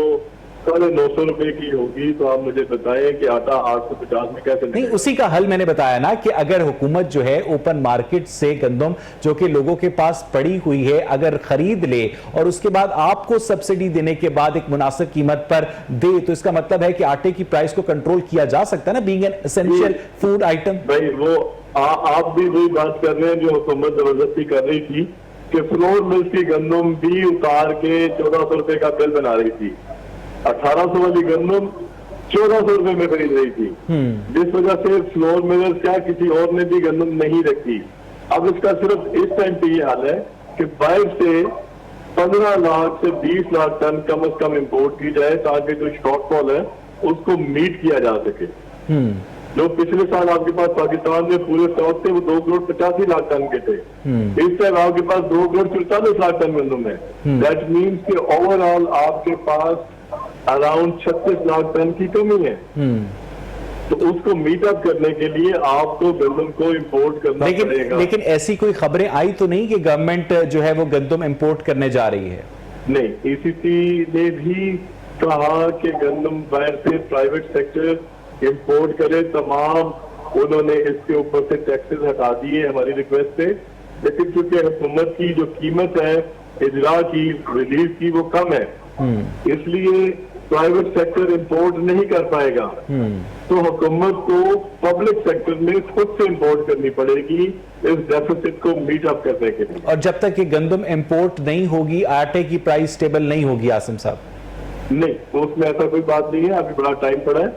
[SPEAKER 4] 950 रुपए की होगी तो आप मुझे बताएं कि आटा 850 में कैसे
[SPEAKER 1] नहीं, उसी का हल मैंने बताया ना कि अगर हुकूमत जो है ओपन मार्केट से गंदम जो कि लोगों के पास पड़ी हुई है अगर खरीद ले और उसके बाद आपको सब्सिडी देने के बाद एक मुनासिब कीमत पर दे, तो इसका मतलब है कि आटे की प्राइस को कंट्रोल किया जा सकता है ना, being an essential food item.
[SPEAKER 4] भाई वो आप भी वही बात कर रहे हैं जो हुकूमत जबरदस्ती कर रही थी कि फ्लोर मिल्स की गंदम भी उतार के 1400 रुपए का बिल बना रही थी, 1800 वाली गंदम 1400 रुपए में खरीद रही थी, जिस वजह से फ्लोर मिलर्स क्या किसी और ने भी गंदम नहीं रखी। अब इसका सिर्फ इस टाइम पे ये हाल है कि बाहर से 15 लाख से 20 लाख टन कम से कम इंपोर्ट की जाए ताकि जो शॉर्टफॉल है उसको मीट किया जा सके। जो पिछले साल आपके पास पाकिस्तान में पूरे स्टॉक थे वो 2 करोड़ 85 लाख टन के थे, इस टाइम आपके पास 2 करोड़ 44 लाख टन गंदम है। दैट मीन्स कि ओवरऑल आपके पास अराउंड 36 लाख टन की कमी है। तो उसको मीट अप करने के लिए आपको गंदम को इंपोर्ट करना पड़ेगा।
[SPEAKER 1] लेकिन ऐसी कोई खबरें आई तो नहीं कि गवर्नमेंट जो है वो गंदम इंपोर्ट करने जा रही है?
[SPEAKER 4] नहीं, ईसीसी ने भी कहा कि गंदम बाहर से प्राइवेट सेक्टर इंपोर्ट करे, तमाम उन्होंने इसके ऊपर से टैक्सेस हटा दिए हमारी रिक्वेस्ट पे, लेकिन क्योंकि हुकूमत की जो कीमत है इजरा की रिलीज की वो कम है, इसलिए प्राइवेट सेक्टर इंपोर्ट नहीं कर पाएगा। तो हुकूमत को पब्लिक सेक्टर में खुद से इंपोर्ट करनी पड़ेगी इस डेफिसिट को मीट अप करने के लिए।
[SPEAKER 1] और जब तक ये गंदम इंपोर्ट नहीं होगी आटे की प्राइस स्टेबल नहीं होगी आसिम साहब?
[SPEAKER 4] नहीं, उसमें ऐसा कोई बात नहीं है, अभी बड़ा टाइम पड़ा है,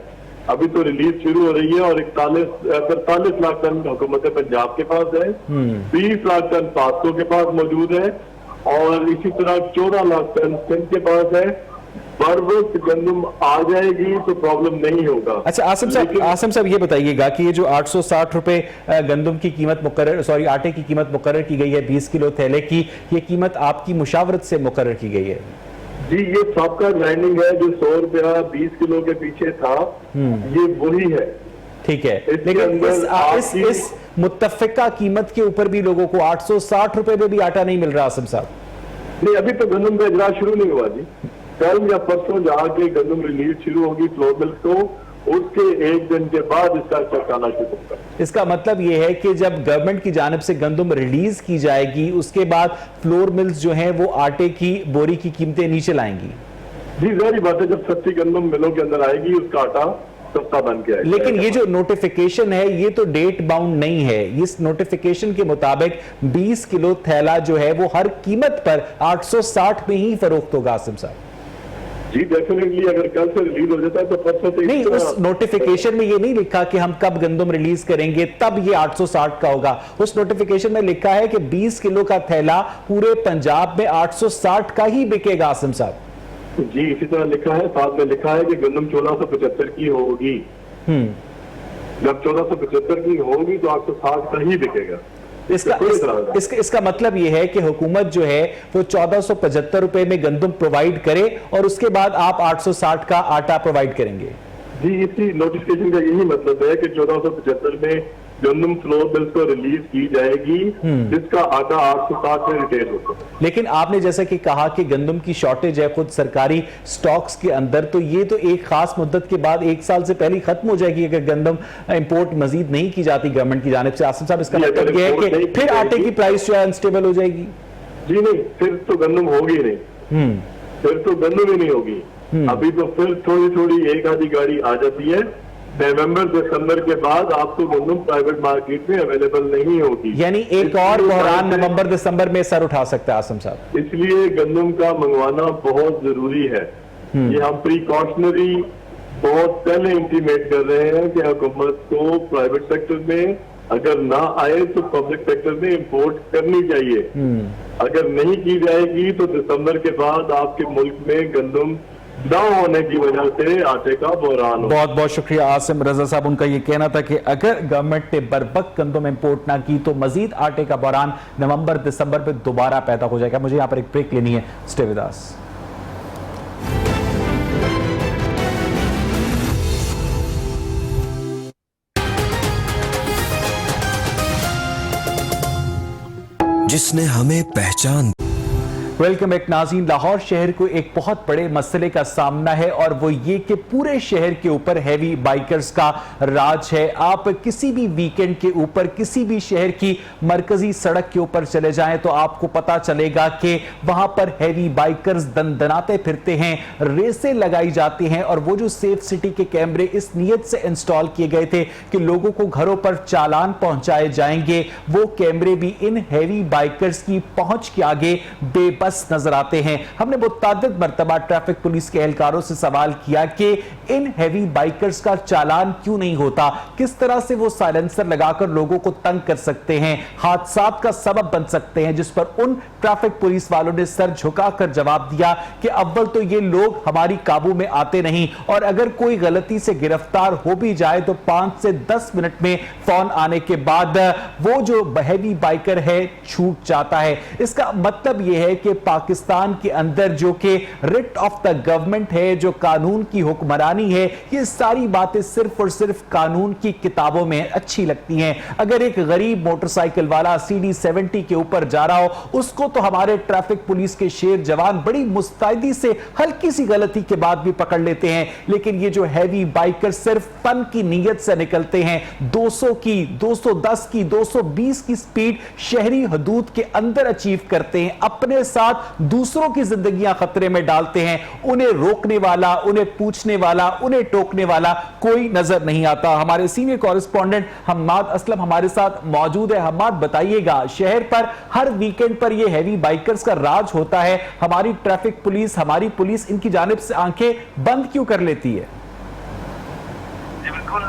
[SPEAKER 4] अभी तो रिलीज शुरू हो रही है और 45 लाख टन हुकूमत पंजाब के पास है, 20 लाख टन पासको के पास मौजूद है और इसी तरह 14 लाख टन सिंध के पास है। बर वक्त गंदम आ जाएगी तो प्रॉब्लम नहीं होगा।
[SPEAKER 1] अच्छा आसिम साहब ये बताइएगा कि ये जो 860 रुपए गंदम की कीमत आटे की कीमत मुकर्रर की गई है 20 किलो थैले की, ये कीमत आपकी मुशावरत से मुकर्रर की गई है?
[SPEAKER 4] जी, ये सबका ग्राइंडिंग है, जो 100 रुपया 20 किलो के पीछे था ये वही है।
[SPEAKER 1] ठीक है, लेकिन इस मुत्तफिका कीमत के ऊपर भी लोगों को 860 रुपए में भी आटा नहीं मिल रहा आसिम साहब?
[SPEAKER 4] नहीं, अभी तो गंदम का इजरा शुरू नहीं हुआ जी, कल या परसों जाके गंदम रिलीज शुरू होगी फ्लोर मिल्स को, उसके एक दिन के बाद इसका चेक आना शुरू होगा। इसका
[SPEAKER 1] मतलब यह है कि जब गवर्नमेंट की जानिब से गंदम रिलीज की जाएगी उसके बाद फ्लोर मिल्स जो हैं वो आटे की बोरी की कीमतें नीचे लाएंगी?
[SPEAKER 4] जी, जाहिर बात है, जब सस्ती गंदम मिलों के अंदर आएगी उसका आटा सस्ता बन के आएगा।
[SPEAKER 1] लेकिन ये जो नोटिफिकेशन है ये तो डेट बाउंड नहीं है। इस नोटिफिकेशन के मुताबिक 20 किलो थैला जो है वो हर कीमत पर 860 में ही फरोख्त होगा। आसिम साहब
[SPEAKER 4] जी डेफिनेटली, अगर कल से रिलीज हो जाता है तो परसों से
[SPEAKER 1] नहीं, उस नोटिफिकेशन में ये नहीं लिखा कि हम कब गंदम रिलीज करेंगे तब ये 860 का होगा। उस नोटिफिकेशन में लिखा है कि 20 किलो का थैला पूरे पंजाब में 860 का ही बिकेगा। आसिम साहब
[SPEAKER 4] जी इसी तरह लिखा है, साथ में लिखा है कि गंदम 1475 की होगी। जब 1475 की होगी तो 860 का ही बिकेगा।
[SPEAKER 1] इसका मतलब यह है कि हुकूमत जो है वो 1475 रुपए में गंदम प्रोवाइड करे और उसके बाद आप 860 का आटा प्रोवाइड करेंगे।
[SPEAKER 4] जी इसी नोटिफिकेशन का यही मतलब है कि 1475 में गंदम फ्लोर बिल्स को रिलीज की जाएगी जिसका आटा 860 में रिटेल होता है।
[SPEAKER 1] लेकिन आपने जैसा कि कहा कि गंदम की शॉर्टेज है खुद सरकारी स्टॉक्स के अंदर, तो ये तो एक खास मुद्दत के बाद 1 साल से पहले खत्म हो जाएगी अगर गंदम इंपोर्ट मजीद नहीं की जाती गवर्नमेंट की जानिब से। आसिम साहब इसका मतलब यह है कि फिर आटे की प्राइस जो है अनस्टेबल हो जाएगी।
[SPEAKER 4] जी नहीं, फिर तो गंदम होगी नहीं, फिर तो गंदम ही नहीं होगी। अभी तो फिर थोड़ी थोड़ी एक आधी गाड़ी आ जाती है। नवंबर दिसंबर के बाद आपको गंदम प्राइवेट मार्केट में अवेलेबल नहीं होगी,
[SPEAKER 1] यानी एक और बहरान नवंबर दिसंबर में सर उठा सकता है। आसिम साहब
[SPEAKER 4] इसलिए गंदम का मंगवाना बहुत जरूरी है। ये हम प्रिकॉशनरी बहुत पहले इंटीमेट कर रहे हैं कि हुकूमत को प्राइवेट सेक्टर में अगर ना आए तो पब्लिक सेक्टर में इंपोर्ट करनी चाहिए। अगर नहीं की जाएगी तो दिसंबर के बाद आपके मुल्क में गंदम न होने की वजह से आटे का बहरान हो।
[SPEAKER 1] बहुत बहुत शुक्रिया आसिम रजा साहब। उनका यह कहना था कि अगर गवर्नमेंट ने बरवक्त गंदम इंपोर्ट ना की तो मजीद आटे का बहरान नवंबर दिसंबर में दोबारा पैदा हो जाएगा। मुझे यहां पर एक ब्रेक लेनी है। Stay with us.
[SPEAKER 5] जिसने हमें पहचान।
[SPEAKER 1] वेलकम बैक नाज़रीन। लाहौर शहर को एक बहुत बड़े मसले का सामना है और वो ये कि पूरे शहर के ऊपर हैवी बाइकर्स का राज है। आप किसी भी वीकेंड के ऊपर किसी भी शहर की मरकजी सड़क के ऊपर चले जाएं तो आपको पता चलेगा कि वहां पर हैवी बाइकर्स दंदनाते फिरते हैं, रेसें लगाई जाती हैं। और वो जो सेफ सिटी के कैमरे इस नीयत से इंस्टॉल किए गए थे कि लोगों को घरों पर चालान पहुंचाए जाएंगे, वो कैमरे भी इन हैवी बाइकर्स की पहुंच के आगे बेबस नजर आते हैं। हमने मुतअद्दिद मर्तबा ट्रैफिक पुलिस के एहलकारों से सवाल किया कि इन हैवी बाइकर्स का चालान क्यों नहीं होता, किस तरह से वो साइलेंसर लगाकर लोगों को तंग कर सकते हैं, हादसात का सबब बन सकते हैं। जिस पर उन ट्रैफिक पुलिस वालों ने सर झुकाकर जवाब दिया कि अव्वल तो ये लोग हमारी काबू में आते नहीं और अगर कोई गलती से गिरफ्तार हो भी जाए तो 5 से 10 मिनट में फोन आने के बाद वो जो हैवी बाइकर है छूट जाता है। इसका मतलब यह है कि पाकिस्तान के अंदर जो कि रिट ऑफ द गवर्नमेंट है, जो कानून की हुक्मरानी है, ये सारी बातें सिर्फ और सिर्फ कानून की किताबों में अच्छी लगती हैं। अगर एक गरीब मोटरसाइकिल वाला CD 70 के ऊपर जा रहा हो उसको तो हमारे ट्रैफिक पुलिस के शेर जवान बड़ी मुस्तैदी से हल्की सी गलती के बाद भी पकड़ लेते हैं। लेकिन ये जो हैवी बाइकर सिर्फ फन की नीयत से निकलते हैं, 200 की, 210 की, 220 की स्पीड शहरी हदूद के अंदर अचीव करते हैं, अपने साथ दूसरों की जिंदगियां खतरे में डालते हैं। उन्हें रोकने वाला, उन्हें पूछने वाला, उन्हें टोकने वाला कोई नजर नहीं आता। हमारे सीनियर कॉरेस्पॉन्डेंट हम्माद असलम हमारे साथ मौजूद है। हम्माद बताइएगा, शहर पर हर वीकेंड पर यह हैवी बाइकर्स का राज होता है, हमारी ट्रैफिक पुलिस, हमारी पुलिस इनकी जानिब से आंखें बंद क्यों कर लेती है?
[SPEAKER 6] बिल्कुल,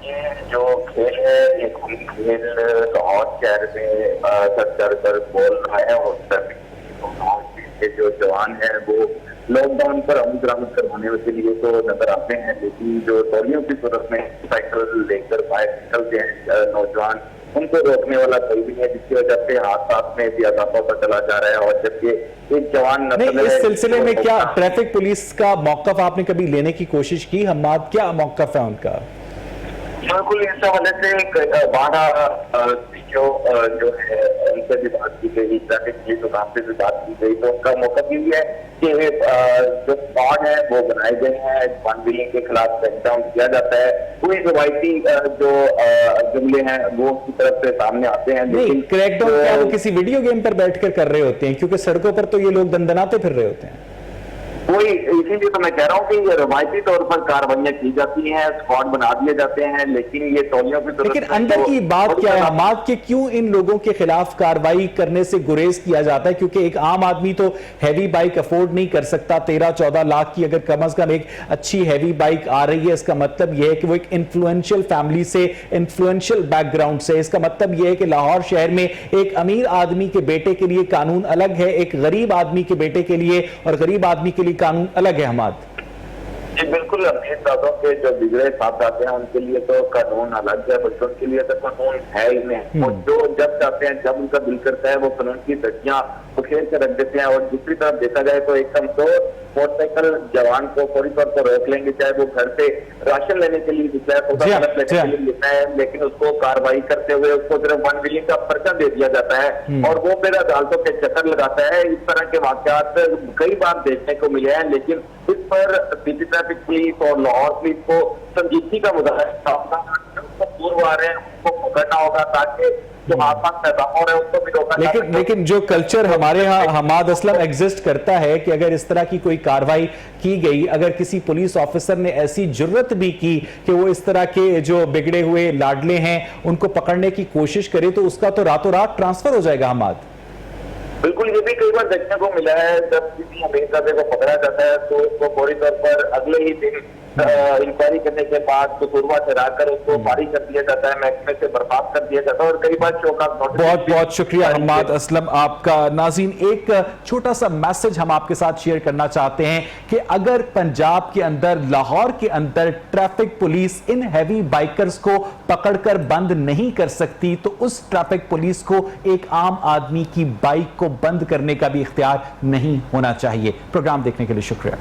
[SPEAKER 6] ये जो खेल है ये कोई खेल लाहौर शहर में सर चढ़ कर बोल रहा है और ट्रैफिक के जो जवान है वो लॉकडाउन पर अमल दरामद करवाने के लिए तो नजर आते हैं, लेकिन जो टोलियों की सूरत में साइकिल लेकर बाहर निकलते हैं नौजवान, उनको रोकने वाला कोई भी है, जिसकी वजह से हादसा में भी इजाफा होता चला जा रहा है। और जबकि एक जवान
[SPEAKER 1] नहीं, इस सिलसिले में क्या ट्रैफिक पुलिस का मौकफ आपने कभी लेने की कोशिश की? हम्माद, क्या मौकफ है उनका?
[SPEAKER 6] बिल्कुल, इस हवाले से बारह जो है उनसे भी बात की गई, ट्रैफिक पुलिस काम से भी बात की गई, तो उनका मौका ये है कि जो स्पॉट है वो बनाए गए हैं, वन व्हीलिंग के खिलाफ क्रैकडाउन किया जाता है। कोई रवायती जो जुमले हैं वो उसकी तरफ से सामने आते हैं।
[SPEAKER 1] नहीं, क्रैकडाउन क्या वो किसी वीडियो गेम पर बैठकर कर रहे होते हैं? क्योंकि सड़कों पर तो ये लोग दंदनाते फिर रहे होते हैं।
[SPEAKER 6] कोई, इसीलिए तो मैं कह रहा हूँ कि ये रवायती तौर पर कार्रवाइयां की जाती हैं, स्क्वाड बना दिए जाते हैं, लेकिन ये टोलियों की तरफ
[SPEAKER 1] लेकिन अंदर की बात क्या है हमाद कि क्यों इन लोगों के खिलाफ कार्रवाई करने से गुरेज किया जाता है? क्योंकि एक आम आदमी तो हैवी बाइक अफोर्ड नहीं कर सकता। 13-14 लाख की अगर कम से कम एक अच्छी हैवी बाइक आ रही है, इसका मतलब यह है कि वो एक इन्फ्लुएंशियल फैमिली से, इन्फ्लुएंशियल बैकग्राउंड से। इसका मतलब यह है कि लाहौर शहर में एक अमीर आदमी के बेटे के लिए कानून अलग है, एक गरीब आदमी के बेटे के लिए और गरीब आदमी के लिए कानून अलग है। हमाद
[SPEAKER 6] जी बिल्कुल, अमीर दादों के जो बिगड़े साथ आते हैं उनके लिए तो कानून अलग है, बच्चों के लिए तो कानून है ही नहीं। और जो जब चाहते हैं, जब उनका दिल करता है, वो कानून की धज्जियां उखेल कर रख देते हैं। और दूसरी तरफ देखा जाए तो एकदम तो मोटरसाइकिल जवान को फौरी तौर पर रोक लेंगे, चाहे वो घर से राशन लेने के लिए निकला है, लेने के लिए निकला है, लेकिन उसको कार्रवाई करते हुए उसको सिर्फ वन व्हीलिंग का पर्चा दे दिया जाता है और वो फिर अदालतों के चक्कर लगाता है। इस तरह के वाकयात कई बार देखने को मिले हैं, लेकिन इस पर सिटी ट्रैफिक पुलिस और लाहौर पुलिस को संजीदगी का मुजाहरा पूर्व आ रहे हैं, उनको पकड़ना होगा ताकि जो आसपास पैदा हो रहे हैं उसको भी रोका।
[SPEAKER 1] लेकिन जो कल्चर हमारे यहाँ हमाद असलम एग्जिस्ट करता है कि अगर इस तरह की कोई कार्रवाई की गई, अगर किसी पुलिस ऑफिसर ने ऐसी जुर्रत भी की कि वो इस तरह के जो बिगड़े हुए लाडले हैं उनको पकड़ने की कोशिश करे, तो उसका तो रातों रात ट्रांसफर हो जाएगा। हमाद
[SPEAKER 6] बिल्कुल, ये भी कई बार देखने को मिला है, जब किसी अमीर दादे को पकड़ा जाता है तो उसको फौरी तौर पर अगले ही दिन इंक्वायरी करने के बाद कसूरवार ठहराकर उसको बारी कर दिया जाता है, महकमे से बर्खास्त कर दिया जाता है और कई बार शोकाज नोटिस।
[SPEAKER 1] बहुत बहुत शुक्रिया हम्माद असलम आपका। नाज़रीन, एक छोटा सा मैसेज हम आपके साथ शेयर करना चाहते हैं कि अगर पंजाब के अंदर, लाहौर के अंदर traffic police in heavy bikers को पकड़कर बंद नहीं कर सकती, तो उस ट्रैफिक पुलिस को एक आम आदमी की बाइक को बंद करने का भी इख्तियार नहीं होना चाहिए। प्रोग्राम देखने के लिए शुक्रिया।